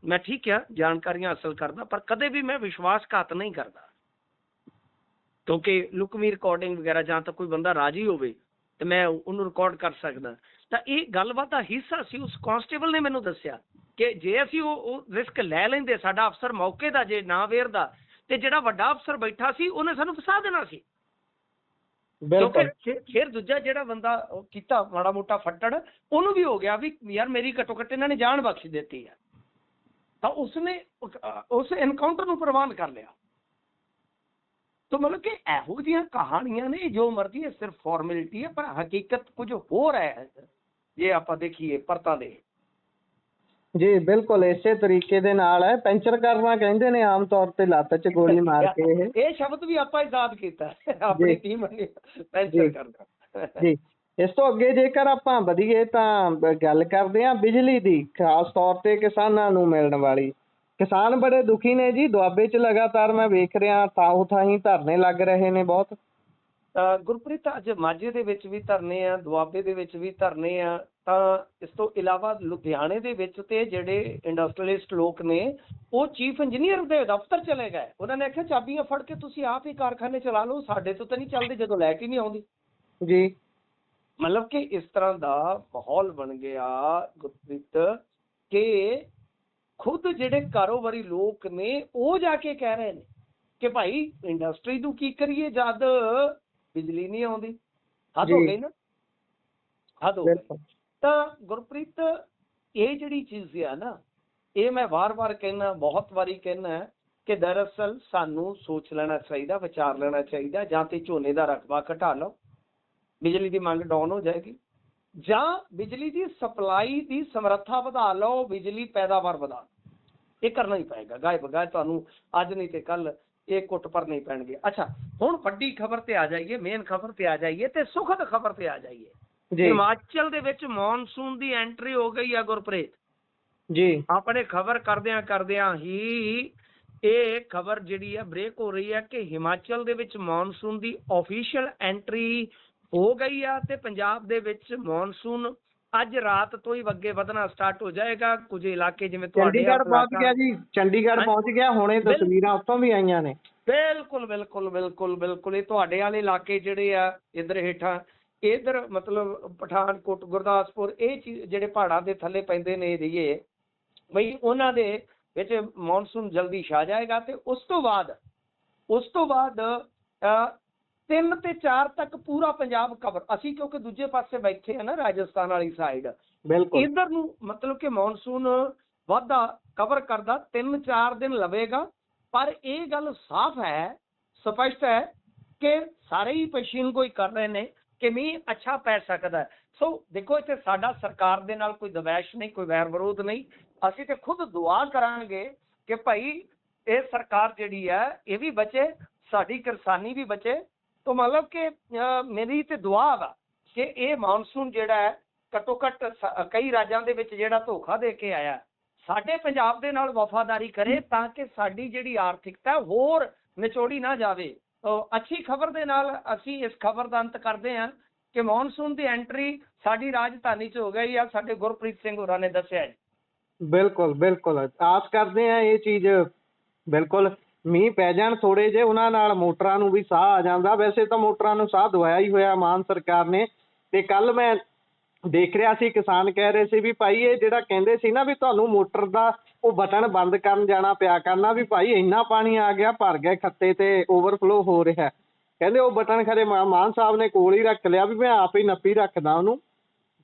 ਮੈਂ ਠੀਕ ਆ ਜਾਣਕਾਰੀਆਂ ਹਾਸਲ ਕਰਦਾ, ਪਰ ਕਦੇ ਵੀ ਮੈਂ ਵਿਸ਼ਵਾਸਘਾਤ ਨਹੀਂ ਕਰਦਾ, ਕਿਉਂਕਿ ਲੁਕਵੀਂ ਰਿਕਾਰਡਿੰਗ ਵਗੈਰਾ ਜਾਂ ਤਾਂ ਕੋਈ ਬੰਦਾ ਰਾਜੀ ਹੋਵੇ ਤੇ ਮੈਂ ਉਹਨੂੰ ਰਿਕਾਰਡ ਕਰ ਸਕਦਾ। ਤਾਂ ਇਹ ਗੱਲਬਾਤ ਦਾ ਹਿੱਸਾ ਸੀ। ਉਸ ਕਾਂਸਟੇਬਲ ਨੇ ਮੈਨੂੰ ਦੱਸਿਆ ਕਿ ਜੇ ਅਸੀਂ ਉਹ ਰਿਸਕ ਲੈ ਲੈਂਦੇ, ਸਾਡਾ ਅਫਸਰ ਮੌਕੇ ਦਾ ਜੇ ਨਾ ਵੇਰਦਾ, ਤੇ ਜਿਹੜਾ ਵੱਡਾ ਅਫਸਰ ਬੈਠਾ ਸੀ ਉਹਨੇ ਸਾਨੂੰ ਫਸਾ ਦੇਣਾ ਸੀ। ਕਿਉਂਕਿ ਫਿਰ ਦੂਜਾ ਜਿਹੜਾ ਬੰਦਾ ਕੀਤਾ ਮਾੜਾ ਮੋਟਾ ਫੱਟੜ, ਉਹਨੂੰ ਵੀ ਹੋ ਗਿਆ ਵੀ ਯਾਰ ਮੇਰੀ ਘੱਟੋ ਘੱਟ ਇਹਨਾਂ ਨੇ ਜਾਨ ਬਖਸ਼ ਦਿੱਤੀ ਆ। ਤਾਂ ਉਸਨੇ ਉਸ ਐਨਕਾਊਂਟਰ ਨੂੰ ਪ੍ਰਵਾਨ ਕਰ ਲਿਆ। ਤਾਂ ਮਤਲਬ ਕਿ ਇਹੋ ਜਿਹੀਆਂ ਕਹਾਣੀਆਂ ਨੇ, ਜੋ ਮਰਜ਼ੀ ਹੈ, ਸਿਰਫ ਫਾਰਮੈਲਿਟੀ ਹੈ, ਪਰ ਹਕੀਕਤ ਕੁਝ ਹੋਰ ਹੈ ਜੇ ਆਪਾਂ ਦੇਖੀਏ ਪਰਤਾਂ ਦੇ। ਜੀ ਬਿਲਕੁਲ ਇਸੇ ਤਰੀਕੇ ਦੇ ਨਾਲ ਹੈ। ਪੈਂਚਰ ਕਰਨਾ ਕਹਿੰਦੇ ਨੇ ਆਮ ਤੌਰ ਤੇ ਲੱਤ 'ਚ ਗੋਲੀ ਮਾਰ ਕੇ। ਇਹ ਸ਼ਬਦ ਵੀ ਆਪਾਂ ਇਜਾਦ ਕੀਤਾ ਆਪਣੀ ਟੀਮ ਨੇ, ਪੈਂਚਰ ਕਰਨਾ। ਜੀ ਇਸ ਤੋਂ ਅੱਗੇ ਜੇਕਰ ਆਪਾਂ ਵਧੀਏ ਤਾਂ ਗੱਲ ਕਰਦੇ ਹਾਂ ਬਿਜਲੀ ਦੀ, ਖਾਸ ਤੌਰ ਤੇ ਕਿਸਾਨਾਂ ਨੂੰ ਮਿਲਣ ਵਾਲੀ। ਕਿਸਾਨ ਬੜੇ ਦੁਖੀ ਨੇ ਜੀ। ਦੁਆਬੇ 'ਚ ਲਗਾਤਾਰ ਮੈਂ ਵੇਖ ਰਿਹਾ ਥਾਂ ਥਾਈਂ ਧਰਨੇ ਲੱਗ ਰਹੇ ਨੇ ਬਹੁਤ। ਗੁਰਪ੍ਰੀਤ ਅੱਜ ਮਾਝੇ ਦੇ ਵਿੱਚ ਵੀ ਧਰਨੇ ਆ, ਦੁਆਬੇ ਦੇ ਵਿੱਚ ਵੀ ਧਰਨੇ ਆ। ਤਾਂ ਇਸ ਤੋਂ ਇਲਾਵਾ ਲੁਧਿਆਣੇ ਦੇ ਵਿੱਚ ਤੇ ਜਿਹੜੇ ਇੰਡਸਟਰੀਅਲਿਸਟ ਲੋਕ ਨੇ, ਉਹ ਚੀਫ ਇੰਜੀਨੀਅਰ ਦੇ ਦਫ਼ਤਰ ਚਲੇ ਗਏ। ਉਹਨਾਂ ਨੇ ਆਖਿਆ ਚਾਬੀਆਂ ਫੜ ਕੇ ਤੁਸੀਂ ਆਪ ਹੀ ਕਾਰਖਾਨੇ ਚਲਾ ਲਓ, ਸਾਡੇ ਤੋਂ ਤਾਂ ਨਹੀਂ ਚੱਲਦੇ ਜਦੋਂ ਲੈ ਕੇ ਨਹੀਂ ਆਉਂਦੀ। ਜੀ ਮਤਲਬ ਕਿ ਇਸ ਤਰ੍ਹਾਂ ਦਾ ਮਾਹੌਲ ਬਣ ਗਿਆ ਗੁਰਪ੍ਰੀਤ ਕਿ ਖੁਦ ਜਿਹੜੇ ਕਾਰੋਬਾਰੀ ਲੋਕ ਨੇ ਉਹ ਜਾ ਕੇ ਕਹਿ ਰਹੇ ਨੇ ਕਿ ਭਾਈ ਇੰਡਸਟਰੀ ਨੂੰ ਕੀ ਕਰੀਏ ਜਦ ਬਿਜਲੀ ਨਹੀਂ ਆਉਂਦੀ। ਹੱਦ ਹੋ ਗਈ ਨਾ, ਹੱਦ ਹੋ ਗਈ। ਤਾਂ ਗੁਰਪ੍ਰੀਤ ਇਹ ਜਿਹੜੀ ਚੀਜ਼ ਆ ਨਾ, ਇਹ ਮੈਂ ਵਾਰ-ਵਾਰ ਕਹਿਣਾ, ਬਹੁਤ ਵਾਰੀ ਕਹਿਣਾ ਕਿ ਦਰਅਸਲ ਸਾਨੂੰ ਸੋਚ ਲੈਣਾ ਚਾਹੀਦਾ, ਵਿਚਾਰ ਲੈਣਾ ਚਾਹੀਦਾ। ਜਾਂ ਤੇ ਝੋਨੇ ਦਾ ਰਕਬਾ ਘਟਾ ਲਓ, ਬਿਜਲੀ ਦੀ ਮੰਗ ਡਾਊਨ ਹੋ ਜਾਏਗੀ, ਜਾਂ ਬਿਜਲੀ ਦੀ ਸਪਲਾਈ ਦੀ ਸਮਰੱਥਾ ਵਧਾ ਲਓ, ਬਿਜਲੀ ਪੈਦਾਵਾਰ ਵਧਾ। ਇਹ ਕਰਨਾ ਹੀ ਪਏਗਾ, ਗਾਏ ਬਗਾਏ ਤੁਹਾਨੂੰ ਅੱਜ ਨਹੀਂ ਤੇ ਕੱਲ ਇਹ ਕੁੱਟ ਭਰਨੇ ਪੈਣਗੇ। ਅੱਛਾ, ਹੁਣ ਵੱਡੀ ਖਬਰ ਤੇ ਆ ਜਾਈਏ, ਮੇਨ ਖਬਰ ਤੇ ਆ ਜਾਈਏ ਤੇ ਸੁਖਦ ਖਬਰ ਤੇ ਆ ਜਾਈਏ। ਹਿਮਾਚਲ ਦੇ ਵਿੱਚ ਮੌਨਸੂਨ ਦੀ ਐਂਟਰੀ ਹੋ ਗਈ ਆ ਗੁਰਪ੍ਰੀਤ ਜੀ। ਆਪਣੇ ਖਬਰ ਕਰਦਿਆਂ ਹੀ ਇਹ ਖਬਰ ਜਿਹੜੀ ਆ ਬ੍ਰੇਕ ਹੋ ਰਹੀ ਹੈ ਕਿ ਹਿਮਾਚਲ ਦੇ ਵਿੱਚ ਮੌਨਸੂਨ ਦੀ ਆਫੀਸ਼ੀਅਲ ਐਂਟਰੀ ਹੋ ਗਈ ਆ ਤੇ ਪੰਜਾਬ ਦੇ ਵਿੱਚ ਮੌਨਸੂਨ ਅੱਜ ਰਾਤ ਤੋਂ ਹੀ ਅੱਗੇ ਵਧਣਾ ਸਟਾਰਟ ਹੋ ਜਾਏਗਾ। ਕੁਝ ਇਲਾਕੇ ਜਿਵੇਂ ਤੁਹਾਡੇ ਚੰਡੀਗੜ੍ਹ ਪਹੁੰਚ ਗਿਆ ਜੀ, ਚੰਡੀਗੜ੍ਹ ਪਹੁੰਚ ਗਿਆ। ਹੁਣੇ ਤਸਵੀਰਾਂ ਉੱਥੋਂ ਵੀ ਆਈਆਂ ਨੇ। ਬਿਲਕੁਲ ਬਿਲਕੁਲ ਬਿਲਕੁਲ ਬਿਲਕੁਲ। ਇਹ ਤੁਹਾਡੇ ਵਾਲੇ ਇਲਾਕੇ ਜਿਹੜੇ ਆ ਇੱਧਰ ਹੇਠਾਂ, ਇੱਧਰ ਮਤਲਬ ਪਠਾਨਕੋਟ, ਗੁਰਦਾਸਪੁਰ, ਇਹ ਚੀਜ਼ ਜਿਹੜੇ ਪਹਾੜਾਂ ਦੇ ਥੱਲੇ ਪੈਂਦੇ ਨੇ ਏਰੀਏ, ਬਈ ਉਹਨਾਂ ਦੇ ਵਿੱਚ ਮੌਨਸੂਨ ਜਲਦੀ ਛਾ ਜਾਏਗਾ। ਤੇ ਉਸ ਤੋਂ ਬਾਅਦ 3 ਤੇ 4 ਤੱਕ ਪੂਰਾ ਪੰਜਾਬ ਕਵਰ। ਅਸੀਂ ਕਿਉਂਕਿ ਦੂਜੇ ਪਾਸੇ ਬੈਠੇ ਆ ਨਾ, ਰਾਜਸਥਾਨ ਵਾਲੀ ਸਾਈਡ, ਇੱਧਰ ਨੂੰ ਮਤਲਬ ਕਿ ਮੌਨਸੂਨ ਵਾਧਾ ਕਵਰ ਕਰਦਾ 3-4 ਦਿਨ ਲਵੇਗਾ। ਪਰ ਇਹ ਗੱਲ ਸਾਫ਼ ਹੈ, ਸਪਸ਼ਟ ਹੈ ਕਿ ਸਾਰੇ ਹੀ ਪੇਸ਼ੀਨ ਗੋਈ ਕਰ ਰਹੇ ਨੇ ਕਿ ਮੀਂਹ ਅੱਛਾ ਪੈ ਸਕਦਾ। ਸੋ ਦੇਖੋ, ਇੱਥੇ ਸਾਡਾ ਸਰਕਾਰ ਦੇ ਨਾਲ ਕੋਈ ਦਵੈਸ਼ ਨਹੀਂ, ਕੋਈ ਵੈਰ ਵਿਰੋਧ ਨਹੀਂ। ਅਸੀਂ ਤੇ ਖੁਦ ਦੁਆ ਕਰਾਂਗੇ ਕਿ ਭਾਈ ਇਹ ਸਰਕਾਰ ਜਿਹੜੀ ਹੈ ਇਹ ਵੀ ਬਚੇ, ਸਾਡੀ ਕਿਸਾਨੀ ਵੀ ਬਚੇ। ਤਾਂ ਮਤਲਬ ਕਿ ਮੇਰੀ ਤੇ ਦੁਆ ਵਾ ਕਿ ਇਹ ਮੌਨਸੂਨ ਜਿਹੜਾ ਹੈ ਘੱਟੋ ਘੱਟ ਕਈ ਰਾਜਾਂ ਦੇ ਵਿੱਚ ਜਿਹੜਾ ਧੋਖਾ ਦੇ ਕੇ ਆਇਆ, ਸਾਡੇ ਪੰਜਾਬ ਦੇ ਨਾਲ ਵਫਾਦਾਰੀ ਕਰੇ ਤਾਂ ਕਿ ਸਾਡੀ ਜਿਹੜੀ ਆਰਥਿਕਤਾ ਹੋਰ ਨਿਚੋੜੀ ਨਾ ਜਾਵੇ। ਅੱਛੀ ਖਬਰ ਦੇ ਨਾਲ ਅਸੀਂ ਇਸ ਖਬਰ ਦਾ ਅੰਤ ਕਰਦੇ ਹਾਂ ਕਿ ਮੌਨਸੂਨ ਦੀ ਐਂਟਰੀ ਸਾਡੀ ਰਾਜਧਾਨੀ 'ਚ ਹੋ ਗਈ ਆ, ਸਾਡੇ ਗੁਰਪ੍ਰੀਤ ਸਿੰਘ ਹੋਰਾਂ ਨੇ ਦੱਸਿਆ ਜੀ। ਬਿਲਕੁਲ ਬਿਲਕੁਲ, ਆਸ ਕਰਦੇ ਆ ਇਹ ਚੀਜ਼ ਬਿਲਕੁਲ ਮੀਂਹ ਪੈ ਜਾਣ ਥੋੜੇ ਜਿਹੇ, ਉਹਨਾਂ ਨਾਲ ਮੋਟਰਾਂ ਨੂੰ ਵੀ ਸਾਹ ਆ ਜਾਂਦਾ। ਵੈਸੇ ਤਾਂ ਮੋਟਰਾਂ ਨੂੰ ਸਾਹ ਦਵਾਇਆ ਹੀ ਹੋਇਆ ਮਾਨ ਸਰਕਾਰ ਨੇ। ਤੇ ਕੱਲ ਮੈਂ ਦੇਖ ਰਿਹਾ ਸੀ, ਕਿਸਾਨ ਕਹਿ ਰਹੇ ਸੀ ਵੀ ਭਾਈ ਇਹ ਜਿਹੜਾ ਕਹਿੰਦੇ ਸੀ ਨਾ ਵੀ ਤੁਹਾਨੂੰ ਮੋਟਰ ਦਾ ਉਹ ਬਟਨ ਬੰਦ ਕਰਨ ਜਾਣਾ ਪਿਆ ਕਰਨਾ, ਵੀ ਭਾਈ ਇੰਨਾ ਪਾਣੀ ਆ ਗਿਆ, ਭਰ ਗਏ ਖੱਤੇ ਤੇ ਓਵਰਫਲੋ ਹੋ ਰਿਹਾ। ਕਹਿੰਦੇ ਉਹ ਬਟਨ ਖਰੇ ਮਾਨ ਸਾਹਿਬ ਨੇ ਕੋਲ ਹੀ ਰੱਖ ਲਿਆ ਵੀ ਮੈਂ ਆਪ ਹੀ ਨੱਪੀ ਰੱਖਦਾ ਉਹਨੂੰ,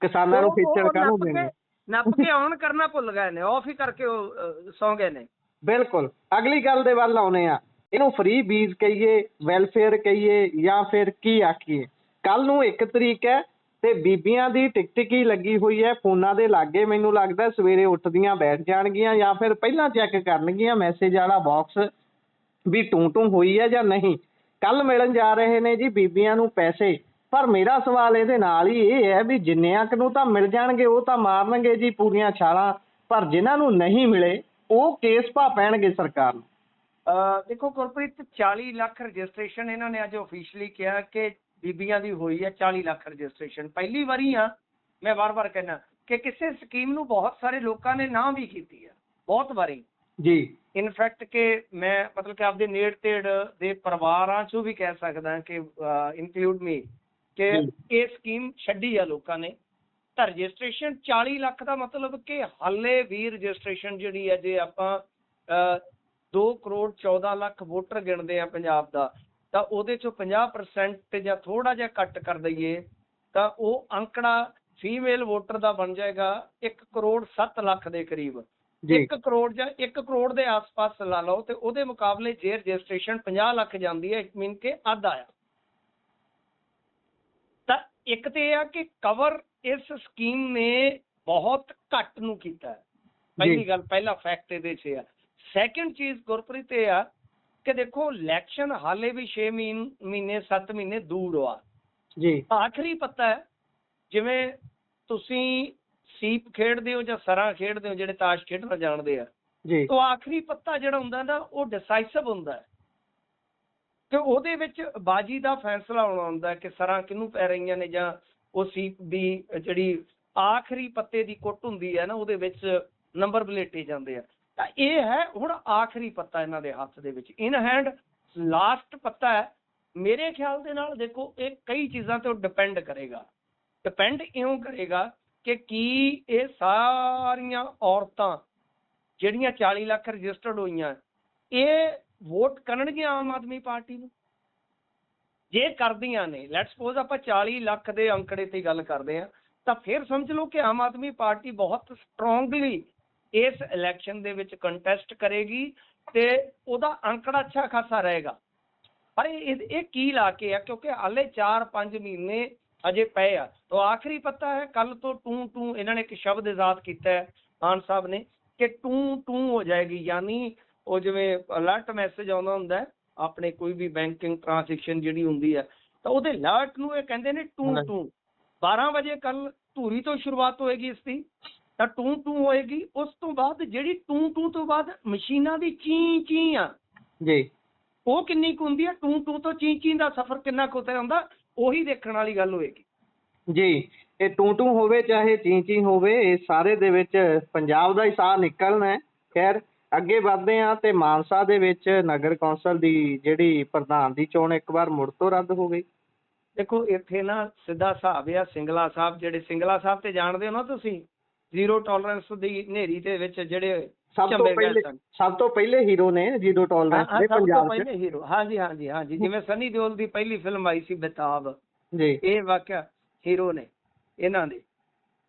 ਕਿਸਾਨਾਂ ਨੂੰ ਫੀਚਰ ਕਾਹਨੂੰ ਦੇਣਾ। ਨੱਪ ਕੇ ਔਨ ਕਰਨਾ ਭੁੱਲ ਗਏ ਨੇ, ਆਫ ਹੀ ਕਰਕੇ ਉਹ ਸੌਂ ਗਏ ਨੇ। ਬਿਲਕੁਲ। ਅਗਲੀ ਗੱਲ ਦੇ ਵੱਲ ਆਉਨੇ ਆ, ਇਹਨੂੰ ਫ੍ਰੀ ਬੀਜ ਕਹੀਏ, ਵੈਲਫੇਅਰ ਕਹੀਏ, ਜਾਂ ਫਿਰ ਕੀ ਆਖੀਏ। ਕੱਲ ਨੂੰ 1 ਤਰੀਕ ਹੈ ਤੇ ਬੀਬੀਆਂ ਦੀ ਟਿਕਟਿਕੀ ਲੱਗੀ ਹੋਈ ਹੈ ਫੋਨਾਂ ਦੇ ਲਾਗੇ। ਮੈਨੂੰ ਲੱਗਦਾ ਸਵੇਰੇ ਉੱਠਦੀਆਂ ਬੈਠ ਜਾਣਗੀਆਂ ਜਾਂ ਫਿਰ ਪਹਿਲਾਂ ਚੈੱਕ ਕਰਨਗੀਆਂ ਮੈਸੇਜ ਵਾਲਾ ਬਾਕਸ ਵੀ ਟੂੰ ਹੋਈ ਹੈ ਜਾਂ ਨਹੀਂ। ਕੱਲ ਮਿਲਣ ਜਾ ਰਹੇ ਨੇ ਜੀ ਬੀਬੀਆਂ ਨੂੰ ਪੈਸੇ। ਪਰ ਮੇਰਾ ਸਵਾਲ ਇਹਦੇ ਨਾਲ ਹੀ ਇਹ ਹੈ ਵੀ ਜਿੰਨਿਆਂ ਕੁ ਨੂੰ ਤਾਂ ਮਿਲ ਜਾਣਗੇ ਉਹ ਤਾਂ ਮਾਰਨਗੇ ਜੀ ਪੂਰੀਆਂ ਛਾਲਾਂ, ਪਰ ਜਿਨ੍ਹਾਂ ਨੂੰ ਨਹੀਂ ਮਿਲੇ ਉਹ ਕੇਸ ਪਾ ਪੈਣਗੇ ਸਰਕਾਰ ਨੂੰ। ਦੇਖੋ ਗੁਰਪ੍ਰੀਤ, 40 ਲੱਖ ਰਜਿਸਟ੍ਰੇਸ਼ਨ ਇਹਨਾਂ ਨੇ ਅੱਜ ਆਫੀਸ਼ੀਅਲੀ ਕਿਹਾ ਕਿ ਬੀਬੀਆਂ ਦੀ ਹੋਈ ਹੈ 40 ਲੱਖ ਰਜਿਸਟ੍ਰੇਸ਼ਨ। ਪਹਿਲੀ ਵਾਰੀ ਆ, ਮੈਂ ਵਾਰ-ਵਾਰ ਕਹਿਣਾ ਕਿ ਕਿਸੇ ਸਕੀਮ ਨੂੰ ਬਹੁਤ ਸਾਰੇ ਲੋਕਾਂ ਨੇ ਨਾ ਵੀ ਕੀਤੀ ਹੈ, ਬਹੁਤ ਵਾਰੀ ਜੀ। ਇਨਫੈਕਟ ਕਿ ਮੈਂ ਮਤਲਬ ਕਿ ਆਪਦੇ ਨੇੜ ਤੇੜ ਦੇ ਪਰਿਵਾਰਾਂ ਚੋਂ ਵੀ ਕਹਿ ਸਕਦਾ ਕਿ ਇਨਕਲੂਡ ਮੀ ਕਿ ਇਹ ਸਕੀਮ ਛੱਡੀ ਆ ਲੋਕਾਂ ਨੇ। ਤਾਂ ਰਜਿਸਟ੍ਰੇਸ਼ਨ 40 ਲੱਖ ਦਾ ਮਤਲਬ ਕਿ ਹਾਲੇ ਵੀ ਰਜਿਸਟ੍ਰੇਸ਼ਨ ਜਿਹੜੀ ਹੈ, ਜੇ ਆਪਾਂ 2 ਕਰੋੜ 14 ਲੱਖ ਵੋਟਰ ਗਿਣਦੇ ਆ ਪੰਜਾਬ ਦਾ, ਤਾਂ ਉਹਦੇ ਚੋਂ 50% ਜਾਂ ਥੋੜਾ ਜਿਹਾ ਘੱਟ ਕਰ ਦਈਏ ਤਾਂ ਉਹ ਅੰਕੜਾ ਫੀਮੇਲ ਵੋਟਰ ਦਾ ਬਣ ਜਾਏਗਾ 1 ਕਰੋੜ 7 ਲੱਖ ਦੇ ਕਰੀਬ। 1 ਕਰੋੜ ਜਾਂ 1 ਕਰੋੜ ਦੇ ਆਸ-ਪਾਸ ਲਾ ਲਓ, ਤੇ ਉਹਦੇ ਮੁਕਾਬਲੇ ਜੇ ਰਜਿਸਟ੍ਰੇਸ਼ਨ 50 ਲੱਖ ਜਾਂਦੀ ਹੈ, ਇਟ ਮੀਨ ਕਿ ਅੱਧ ਆਇਆ। ਤਾਂ ਇੱਕ ਤੇ ਇਹ ਆ ਕਿ ਕਵਰ ਇਸ ਸਕੀਮ ਨੇ ਬਹੁਤ ਘੱਟ ਨੂੰ ਕੀਤਾ ਹੈ, ਪਹਿਲੀ ਗੱਲ, ਪਹਿਲਾ ਫੈਕਟ ਇਹਦੇ 'ਚ ਆ। ਸੈਕਿੰਡ ਚੀਜ਼ ਗੁਰਪ੍ਰੀਤ ਇਹ ਆ ਕਿ ਦੇਖੋ ਇਲੈਕਸ਼ਨ ਹਾਲੇ ਵੀ 6 ਮਹੀਨੇ 7 ਮਹੀਨੇ ਦੂਰ ਆ ਜੀ। ਆਖਰੀ ਪਤਾ ਹੈ, ਜਿਵੇਂ ਤੁਸੀਂ ਸੀਪ ਖੇਡਦੇ ਹੋ ਜਾਂ ਸਰਾਂ ਖੇਡਦੇ ਹੋ, ਜਿਹੜੇ ਤਾਸ਼ ਖੇਡਣਾ ਜਾਣਦੇ ਆ ਜੀ, ਤਾਂ ਆਖਰੀ ਪੱਤਾ ਜਿਹੜਾ ਹੁੰਦਾ ਨਾ ਉਹ ਡਿਸਾਈਸਿਵ ਹੁੰਦਾ ਹੈ ਕਿ ਉਹਦੇ ਵਿੱਚ ਬਾਜੀ ਦਾ ਫੈਸਲਾ ਹੋਣਾ ਹੁੰਦਾ ਕਿ ਸਰਾਂ ਕਿਹਨੂੰ ਪੈ ਰਹੀਆਂ ਨੇ, ਜਾਂ ਉਹ ਸੀਪ ਦੀ ਜਿਹੜੀ ਆਖਰੀ ਪੱਤੇ ਦੀ ਕੁੱਟ ਹੁੰਦੀ ਹੈ ਨਾ, ਉਹਦੇ ਵਿੱਚ ਨੰਬਰ ਬਲੇਟੇ ਜਾਂਦੇ ਆ। ਤਾਂ ਇਹ ਹੈ ਹੁਣ ਆਖਰੀ ਪੱਤਾ ਇਹਨਾਂ ਦੇ ਹੱਥ ਦੇ ਵਿੱਚ, ਇਨ ਹੈਂਡ ਲਾਸਟ ਪੱਤਾ ਹੈ। ਮੇਰੇ ਖਿਆਲ ਦੇ ਨਾਲ ਦੇਖੋ ਇਹ ਕਈ ਚੀਜ਼ਾਂ ਤੇ ਡਿਪੈਂਡ ਕਰੇਗਾ। ਡਿਪੈਂਡ ਇਉਂ ਕਰੇਗਾ ਕਿ ਕੀ ਇਹ ਸਾਰੀਆਂ ਔਰਤਾਂ ਜਿਹੜੀਆਂ 40 ਲੱਖ ਰਜਿਸਟਰਡ ਹੋਈਆਂ, ਇਹ ਵੋਟ ਕਰਨਗੀਆਂ ਆਮ ਆਦਮੀ ਪਾਰਟੀ ਨੂੰ। ਜੇ ਕਰਦੀਆਂ ਨੇ, ਲੈਟਸ ਸਪੋਜ਼ ਆਪਾਂ 40 ਲੱਖ ਦੇ ਅੰਕੜੇ ਤੇ ਗੱਲ ਕਰਦੇ ਹਾਂ, ਤਾਂ ਫਿਰ ਸਮਝ ਲਓ ਕਿ ਆਮ ਆਦਮੀ ਪਾਰਟੀ ਬਹੁਤ ਸਟਰੋਂਗਲੀ ਇਸ ਇਲੈਕਸ਼ਨ ਦੇ ਵਿੱਚ ਕੰਟੈਸਟ ਕਰੇਗੀ ਤੇ ਉਹਦਾ ਅੰਕੜਾ ਅੱਛਾ ਖਾਸਾ ਰਹੇਗਾ। ਪਰ ਇਹ ਕੀ ਲਾ ਕੇ ਆ, ਕਿਉਂਕਿ ਹਾਲੇ 4-5 ਮਹੀਨੇ ਅਜੇ ਪਏ ਆ। ਤਾਂ ਆਖਰੀ ਪਤਾ ਹੈ, ਕੱਲ ਤੋਂ ਟੂ ਇਹਨਾਂ ਨੇ ਇੱਕ ਸ਼ਬਦ ਇਜਾਦ ਕੀਤਾ ਹੈ ਮਾਨ ਸਾਹਿਬ ਨੇ ਕਿ ਟੂ ਹੋ ਜਾਏਗੀ, ਯਾਨੀ ਉਹ ਜਿਵੇਂ ਅਲਰਟ ਮੈਸੇਜ ਆਉਂਦਾ ਹੁੰਦਾ ਹੈ ਆਪਣੇ ਕੋਈ ਵੀ ਬੈਂਕਿੰਗ ਟ੍ਰਾਂਜੈਕਸ਼ਨ ਜਿਹੜੀ ਹੁੰਦੀ ਹੈ, ਤਾਂ ਉਹਦੇ ਅਲਰਟ ਨੂੰ ਇਹ ਕਹਿੰਦੇ ਨੇ ਟੂ। 12 ਵਜੇ ਕੱਲ ਧੂਰੀ ਤੋਂ ਸ਼ੁਰੂਆਤ ਹੋਏਗੀ ਇਸ ਦੀ, ਤਾਂ ਟੂ ਹੋਏਗੀ। ਉਸ ਤੋਂ ਬਾਅਦ ਜਿਹੜੀ ਟੂ ਤੋਂ ਬਾਅਦ ਮਸ਼ੀਨਾਂ ਦੀ ਚੀ ਆ ਜੀ, ਉਹ ਕਿੰਨੀ ਕੁ ਹੁੰਦੀ ਹੈ, ਟੂ ਤੋਂ ਚੀ ਦਾ ਸਫ਼ਰ ਕਿੰਨਾ ਕੁ ਹੁੰਦਾ, ਉਹੀ ਦੇਖਣ ਵਾਲੀ ਗੱਲ ਹੋਏਗੀ ਜੀ। ਇਹ ਟੂ ਹੋਵੇ ਚਾਹੇ ਚੀ ਹੋਵੇ, ਇਹ ਸਾਰੇ ਦੇ ਵਿੱਚ ਪੰਜਾਬ ਦਾ ਹੀ ਸਾਹ ਨਿਕਲਣਾ ਹੈ। ਖੈਰ ਅੱਗੇ ਵਧਦੇ ਹਾਂ ਤੇ ਮਾਨਸਾ ਦੇ ਵਿੱਚ ਨਗਰ ਕੌਂਸਲ ਦੀ ਜਿਹੜੀ ਪ੍ਰਧਾਨ ਦੀ ਚੋਣ ਇੱਕ ਵਾਰ ਮੁੜ ਤੋਂ ਰੱਦ ਹੋ ਗਈ। ਦੇਖੋ ਇੱਥੇ ਨਾ ਸਿੱਧਾ ਹਿਸਾਬ ਆ, ਸਿੰਗਲਾ ਸਾਹਿਬ, ਜਿਹੜੇ ਸਿੰਗਲਾ ਸਾਹਿਬ ਤੇ ਜਾਣਦੇ ਹੋ ਨਾ ਤੁਸੀਂ, ਜ਼ੀਰੋ ਟੋਲਰੈਂਸ ਦੀ ਹਨੇਰੀ ਦੇ ਵਿੱਚ ਜਿਹੜੇ ਸਭ ਤੋਂ ਪਹਿਲੇ ਹੀਰੋ ਨੇ ਜ਼ੀਰੋ ਟੋਲਰੈਂਸ ਦੇ ਪੰਜਾਬ ਦੇ ਪਹਿਲੇ ਹੀਰੋ। ਹਾਂਜੀ, ਜਿਵੇਂ ਸਨੀ ਦਿਓਲ ਦੀ ਪਹਿਲੀ ਫਿਲਮ ਆਈ ਸੀ ਬੇਤਾਬ ਜੀ, ਇਹ ਵਾਕਿਆ ਹੀਰੋ ਨੇ ਇਹਨਾਂ ਦੇ।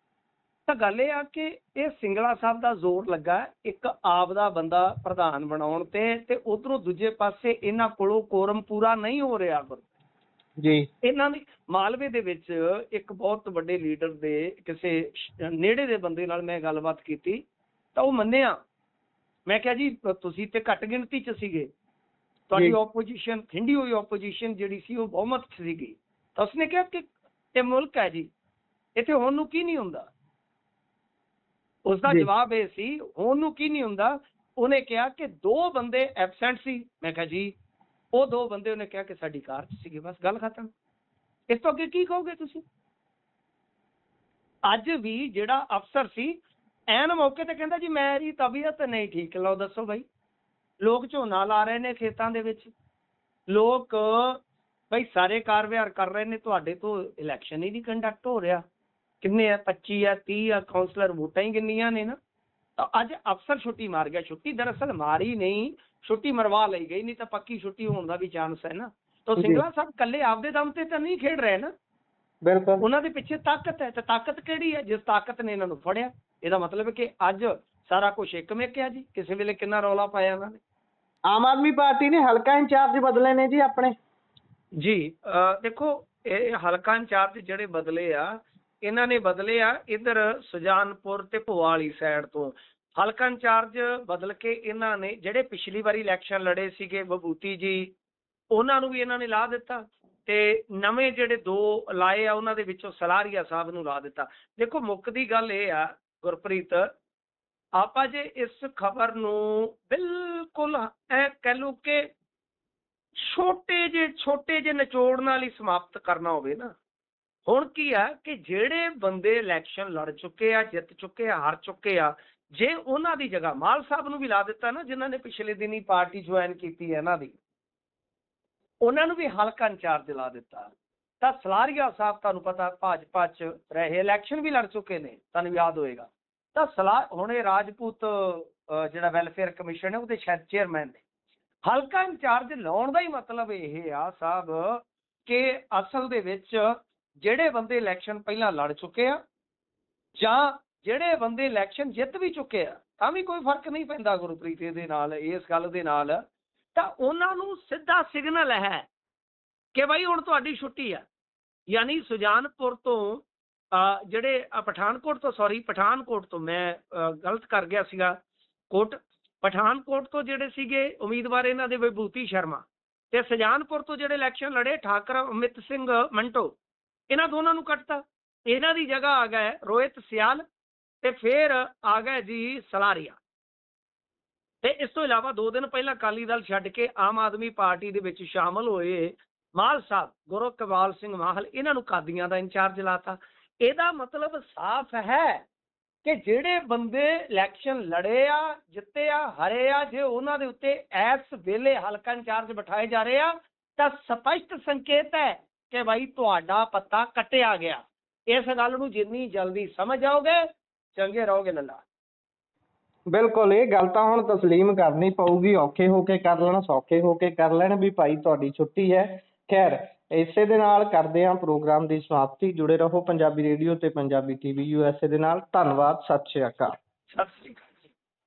ਤਾਂ ਗੱਲ ਇਹ ਆ ਕਿ ਇਹ ਸਿੰਗਲਾ ਸਾਹਿਬ ਦਾ ਜ਼ੋਰ ਲੱਗਾ ਇੱਕ ਆਪ ਦਾ ਬੰਦਾ ਪ੍ਰਧਾਨ ਬਣਾਉਣ ਤੇ ਉਧਰੋਂ ਦੂਜੇ ਪਾਸੇ ਇਹਨਾਂ ਕੋਲੋਂ ਕੋਰਮ ਪੂਰਾ ਨਹੀਂ ਹੋ ਰਿਹਾ ਜੀ। ਇਹਨਾਂ ਨੇ ਮਾਲਵੇ ਦੇ ਵਿੱਚ ਇੱਕ ਬਹੁਤ ਵੱਡੇ ਲੀਡਰ ਦੇ ਕਿਸੇ ਨੇੜੇ ਦੇ ਬੰਦੇ ਨਾਲ ਮੈਂ ਗੱਲਬਾਤ ਕੀਤੀ, ਤਾਂ ਉਹ ਮੰਨਿਆ। ਮੈਂ ਕਿਹਾ ਜੀ ਤੁਸੀਂ ਤੇ ਘੱਟ ਗਿਣਤੀ 'ਚ ਸੀਗੇ, ਤੁਹਾਡੀ ਆਪੋਜੀਸ਼ਨ, ਖਿੰਡੀ ਹੋਈ ਆਪੋਜੀਸ਼ਨ ਜਿਹੜੀ ਸੀ ਉਹ ਬਹੁਮਤ 'ਚ ਸੀਗੀ। ਤਾਂ ਉਸਨੇ ਕਿਹਾ ਕਿ ਇਹ ਮੁਲਕ ਹੈ ਜੀ, ਇੱਥੇ ਹੋਣ ਨੂੰ ਕੀ ਨਹੀਂ ਹੁੰਦਾ। ਉਸਦਾ ਜਵਾਬ ਇਹ ਸੀ, ਹੋਣ ਨੂੰ ਕੀ ਨਹੀਂ ਹੁੰਦਾ। ਉਹਨੇ ਕਿਹਾ ਕਿ 2 ਬੰਦੇ ਐਬਸੈਂਟ ਸੀ। ਮੈਂ ਕਿਹਾ ਜੀ ਉਹ 2 ਬੰਦੇ, ਉਹਨੇ ਕਿਹਾ ਕਿ ਸਾਡੀ ਕਾਰ 'ਚ ਸੀਗੇ, ਬਸ ਗੱਲ ਖਤਮ। ਇਸ ਤੋਂ ਅੱਗੇ ਕੀ ਕਹੋਗੇ ਤੁਸੀਂ? ਅੱਜ ਵੀ ਜਿਹੜਾ ਅਫਸਰ ਸੀ ਐਨ ਮੌਕੇ ਤੇ ਕਹਿੰਦਾ ਜੀ ਮੇਰੀ ਤਬੀਅਤ ਨਹੀਂ ਠੀਕ। ਲਓ ਦੱਸੋ ਬਾਈ, ਲੋਕ ਝੋਨਾ ਲਾ ਰਹੇ ਨੇ ਖੇਤਾਂ ਦੇ ਵਿੱਚ, ਲੋਕ ਬਈ ਸਾਰੇ ਕਾਰ ਵਿਹਾਰ ਕਰ ਰਹੇ ਨੇ, ਤੁਹਾਡੇ ਤੋਂ ਇਲੈਕਸ਼ਨ ਹੀ ਨਹੀਂ ਕੰਡਕਟ ਹੋ ਰਿਹਾ। ਕਿੰਨੇ ਆ, 25 ਆ 30 ਆ, ਕਾਉਂਸਲਰ ਵੋਟਾਂ ਹੀ ਕਿੰਨੀਆਂ ਨੇ ਨਾ। ਤਾਂ ਅੱਜ ਅਫਸਰ ਛੁੱਟੀ ਮਾਰ ਗਿਆ। ਛੁੱਟੀ ਦਰਅਸਲ ਮਾਰੀ ਨਹੀਂ, ਛੁੱਟੀ ਮਰਵਾ ਲਈ ਗਈ, ਨਹੀਂ ਤਾਂ ਪੱਕੀ ਛੁੱਟੀ ਹੋਣ ਦਾ ਵੀ ਚਾਂਸ ਹੈ ਨਾ। ਤਾਂ ਸਿੰਗਲਾ ਸਾਹਿਬ ਇਕੱਲੇ ਆਪਦੇ ਦਮ ਤੇ ਤਾਂ ਨਹੀਂ ਖੇਡ ਰਹੇ ਨਾ, ਬਿਲਕੁਲ ਉਹਨਾਂ ਦੇ ਪਿੱਛੇ ਤਾਕਤ ਹੈ। ਤੇ ਤਾਕਤ ਕਿਹੜੀ ਹੈ? ਜਿਸ ਤਾਕਤ ਨੇ ਇਹਨਾਂ ਨੂੰ ਫੜਿਆ, ਇਹਦਾ ਮਤਲਬ ਹੈ ਕਿ ਅੱਜ ਸਾਰਾ ਕੁਝ ਇੱਕ ਮਿਕਿਆ ਜੀ। ਕਿਸੇ ਵੇਲੇ ਕਿੰਨਾ ਰੌਲਾ ਪਾਇਆ ਇਹਨਾਂ ਨੇ। ਆਮ ਆਦਮੀ ਪਾਰਟੀ ਨੇ ਹਲਕਾ ਇੰਚਾਰਜ ਬਦਲੇ ਨੇ ਜੀ ਆਪਣੇ। ਜੀ ਦੇਖੋ, ਇਹ ਹਲਕਾ ਇੰਚਾਰਜ ਜਿਹੜੇ ਬਦਲੇ ਆ, ਇਹਨਾਂ ਨੇ ਬਦਲੇ ਆ ਇੱਧਰ ਸੁਜਾਨਪੁਰ ਤੇ ਭੋਆ ਵਾਲੀ ਸਾਈਡ ਤੋਂ। ਹਲਕਾ ਇੰਚਾਰਜ ਬਦਲ ਕੇ ਇਹਨਾਂ ਨੇ ਜਿਹੜੇ ਪਿਛਲੀ ਵਾਰੀ ਇਲੈਕਸ਼ਨ ਲੜੇ ਸੀਗੇ ਵਿਭੂਤੀ ਜੀ, ਉਹਨਾਂ ਨੂੰ ਵੀ ਇਹਨਾਂ ਨੇ ਲਾ ਦਿੱਤਾ ਤੇ ਨਵੇਂ ਜਿਹੜੇ 2 ਲਾਏ ਆ ਉਹਨਾਂ ਦੇ ਵਿੱਚੋਂ ਸਲਾਰੀਆ ਸਾਹਿਬ ਨੂੰ ਲਾ ਦਿੱਤਾ। ਦੇਖੋ, ਮੁੱਖ ਦੀ ਗੱਲ ਇਹ ਆ ਗੁਰਪ੍ਰੀਤ, ਆਪਾਂ ਜੇ ਇਸ ਖਬਰ ਨੂੰ ਬਿਲਕੁਲ ਕਹਿ ਲਓ ਕਿ ਛੋਟੇ ਜਿਹੇ ਨਿਚੋੜ ਨਾਲ ਹੀ ਸਮਾਪਤ ਕਰਨਾ ਹੋਵੇ ਨਾ, ਹੁਣ ਕੀ ਆ ਕਿ ਜਿਹੜੇ ਬੰਦੇ ਇਲੈਕਸ਼ਨ ਲੜ ਚੁੱਕੇ ਆ, ਜਿੱਤ ਚੁੱਕੇ ਆ, ਹਾਰ ਚੁੱਕੇ ਆ, ਜੇ ਉਹਨਾਂ ਦੀ ਜਗ੍ਹਾ ਮਾਲ ਸਾਹਿਬ ਨੂੰ ਵੀ ਲਾ ਦਿੱਤਾ ਨਾ, ਜਿਨ੍ਹਾਂ ਨੇ ਪਿਛਲੇ ਦਿਨੀ ਪਾਰਟੀ ਜੁਆਇਨ ਕੀਤੀ ਹੈ ਇਹਨਾਂ ਦੀ, ਉਹਨਾਂ ਨੂੰ ਵੀ ਹਲਕਾ ਇੰਚਾਰਜ ਲਾ ਦਿੱਤਾ, ਤਾਂ ਸਲਾਰੀਆ ਸਾਹਿਬ ਤੁਹਾਨੂੰ ਪਤਾ ਭਾਜਪਾ 'ਚ ਰਹੇ, ਇਲੈਕਸ਼ਨ ਵੀ ਲੜ ਚੁੱਕੇ ਨੇ, ਤੁਹਾਨੂੰ ਯਾਦ ਹੋਏਗਾ। ਤਾਂ ਹੁਣ ਇਹ ਰਾਜਪੂਤ ਜਿਹੜਾ ਵੈਲਫੇਅਰ ਕਮਿਸ਼ਨ ਹੈ ਉਹਦੇ ਸ਼ਾਇਦ ਚੇਅਰਮੈਨ ਨੇ। ਹਲਕਾ ਇੰਚਾਰਜ ਲਾਉਣ ਦਾ ਹੀ ਮਤਲਬ ਇਹ ਆ ਸਾਹਿਬ ਕਿ ਅਸਲ ਦੇ ਵਿੱਚ ਜਿਹੜੇ ਬੰਦੇ ਇਲੈਕਸ਼ਨ ਪਹਿਲਾਂ ਲੜ ਚੁੱਕੇ ਆ ਜਾਂ ਜਿਹੜੇ ਬੰਦੇ ਇਲੈਕਸ਼ਨ ਜਿੱਤ ਵੀ ਚੁੱਕੇ ਆ, ਤਾਂ ਵੀ ਕੋਈ ਫਰਕ ਨਹੀਂ ਪੈਂਦਾ ਗੁਰਪ੍ਰੀਤ ਇਹਦੇ ਨਾਲ, ਇਸ ਗੱਲ ਦੇ ਨਾਲ, ਤਾਂ ਉਹਨਾਂ ਨੂੰ ਸਿੱਧਾ ਸਿਗਨਲ ਹੈ ਕਿ ਬਾਈ ਹੁਣ ਤੁਹਾਡੀ ਛੁੱਟੀ ਆ। ਯਾਨੀ ਸੁਜਾਨਪੁਰ ਤੋਂ ਜਿਹੜੇ ਪਠਾਨਕੋਟ ਤੋਂ ਮੈਂ ਗਲਤ ਕਰ ਗਿਆ ਸੀਗਾ, ਪਠਾਨਕੋਟ ਤੋਂ ਜਿਹੜੇ ਸੀਗੇ ਉਮੀਦਵਾਰ ਇਹਨਾਂ ਦੇ ਵਿਭੂਤੀ ਸ਼ਰਮਾ, ਤੇ ਸੁਜਾਨਪੁਰ ਤੋਂ ਜਿਹੜੇ ਇਲੈਕਸ਼ਨ ਲੜੇ ਠਾਕਰ ਅਮਿਤ ਸਿੰਘ ਮੰਟੋ, ਇਹਨਾਂ ਦੋਨਾਂ ਨੂੰ ਕੱਟਤਾ। ਇਹਨਾਂ ਦੀ ਜਗ੍ਹਾ ਆ ਗਏ ਰੋਹਿਤ ਸਿਆਲ ਤੇ ਫਿਰ ਆ ਗਏ ਜੀ ਸਲਾਰੀਆ। ਤੇ ਇਸ ਤੋਂ ਇਲਾਵਾ 2 ਦਿਨ ਪਹਿਲਾਂ ਅਕਾਲੀ ਦਲ ਛੱਡ ਕੇ ਆਮ ਆਦਮੀ ਪਾਰਟੀ ਦੇ ਵਿੱਚ ਸ਼ਾਮਲ ਹੋਏ ਮਾਲ ਸਾਹਿਬ, ਗੁਰਕਵਾਲ ਸਿੰਘ ਮਾਹਲ, ਇਹਨਾਂ ਨੂੰ ਕਾਦੀਆਂ ਦਾ ਇੰਚਾਰਜ ਲਾਤਾ। ਇਹਦਾ ਮਤਲਬ ਸਾਫ਼ ਹੈ ਕਿ ਜਿਹੜੇ ਬੰਦੇ ਇਲੈਕਸ਼ਨ ਲੜੇ ਆ, ਜਿੱਤੇ ਆ, ਹਰੇ ਆ, ਜੇ ਉਹਨਾਂ ਦੇ ਉੱਤੇ ਇਸ ਵੇਲੇ ਹਲਕਾ ਇੰਚਾਰਜ ਬਿਠਾਏ ਜਾ ਰਹੇ ਆ, ਤਾਂ ਸਪਸ਼ਟ ਸੰਕੇਤ ਹੈ ਕਿ ਭਾਈ ਤੁਹਾਡਾ ਪੱਤਾ ਕੱਟਿਆ ਗਿਆ। ਇਸ ਗੱਲ ਨੂੰ ਜਿੰਨੀ ਜਲਦੀ ਸਮਝ ਆਓਗੇ ਚੰਗੇ ਰਹੋਗੇ ਲੱਲਾ। ਬਿਲਕੁਲ, ਇਹ ਗੱਲ ਤਾਂ ਹੁਣ ਤਸਲੀਮ ਕਰਨੀ ਪਊਗੀ, ਔਖੇ ਹੋ ਕੇ ਕਰ ਲੈਣ, ਸੌਖੇ ਹੋ ਕੇ ਕਰ ਲੈਣ ਵੀ ਭਾਈ ਤੁਹਾਡੀ ਛੁੱਟੀ ਹੈ। ਖੈਰ, ਇਸੇ ਦੇ ਨਾਲ ਕਰਦੇ ਹਾਂ ਪ੍ਰੋਗਰਾਮ ਦੀ ਸਮਾਪਤੀ। ਜੁੜੇ ਰਹੋ ਪੰਜਾਬੀ ਰੇਡੀਓ ਤੇ ਪੰਜਾਬੀ TV USA ਦੇ ਨਾਲ। ਧੰਨਵਾਦ, ਸਤਿ ਸ਼੍ਰੀ ਅਕਾਲ। ਸਤਿ ਸ਼੍ਰੀ ਅਕਾਲ।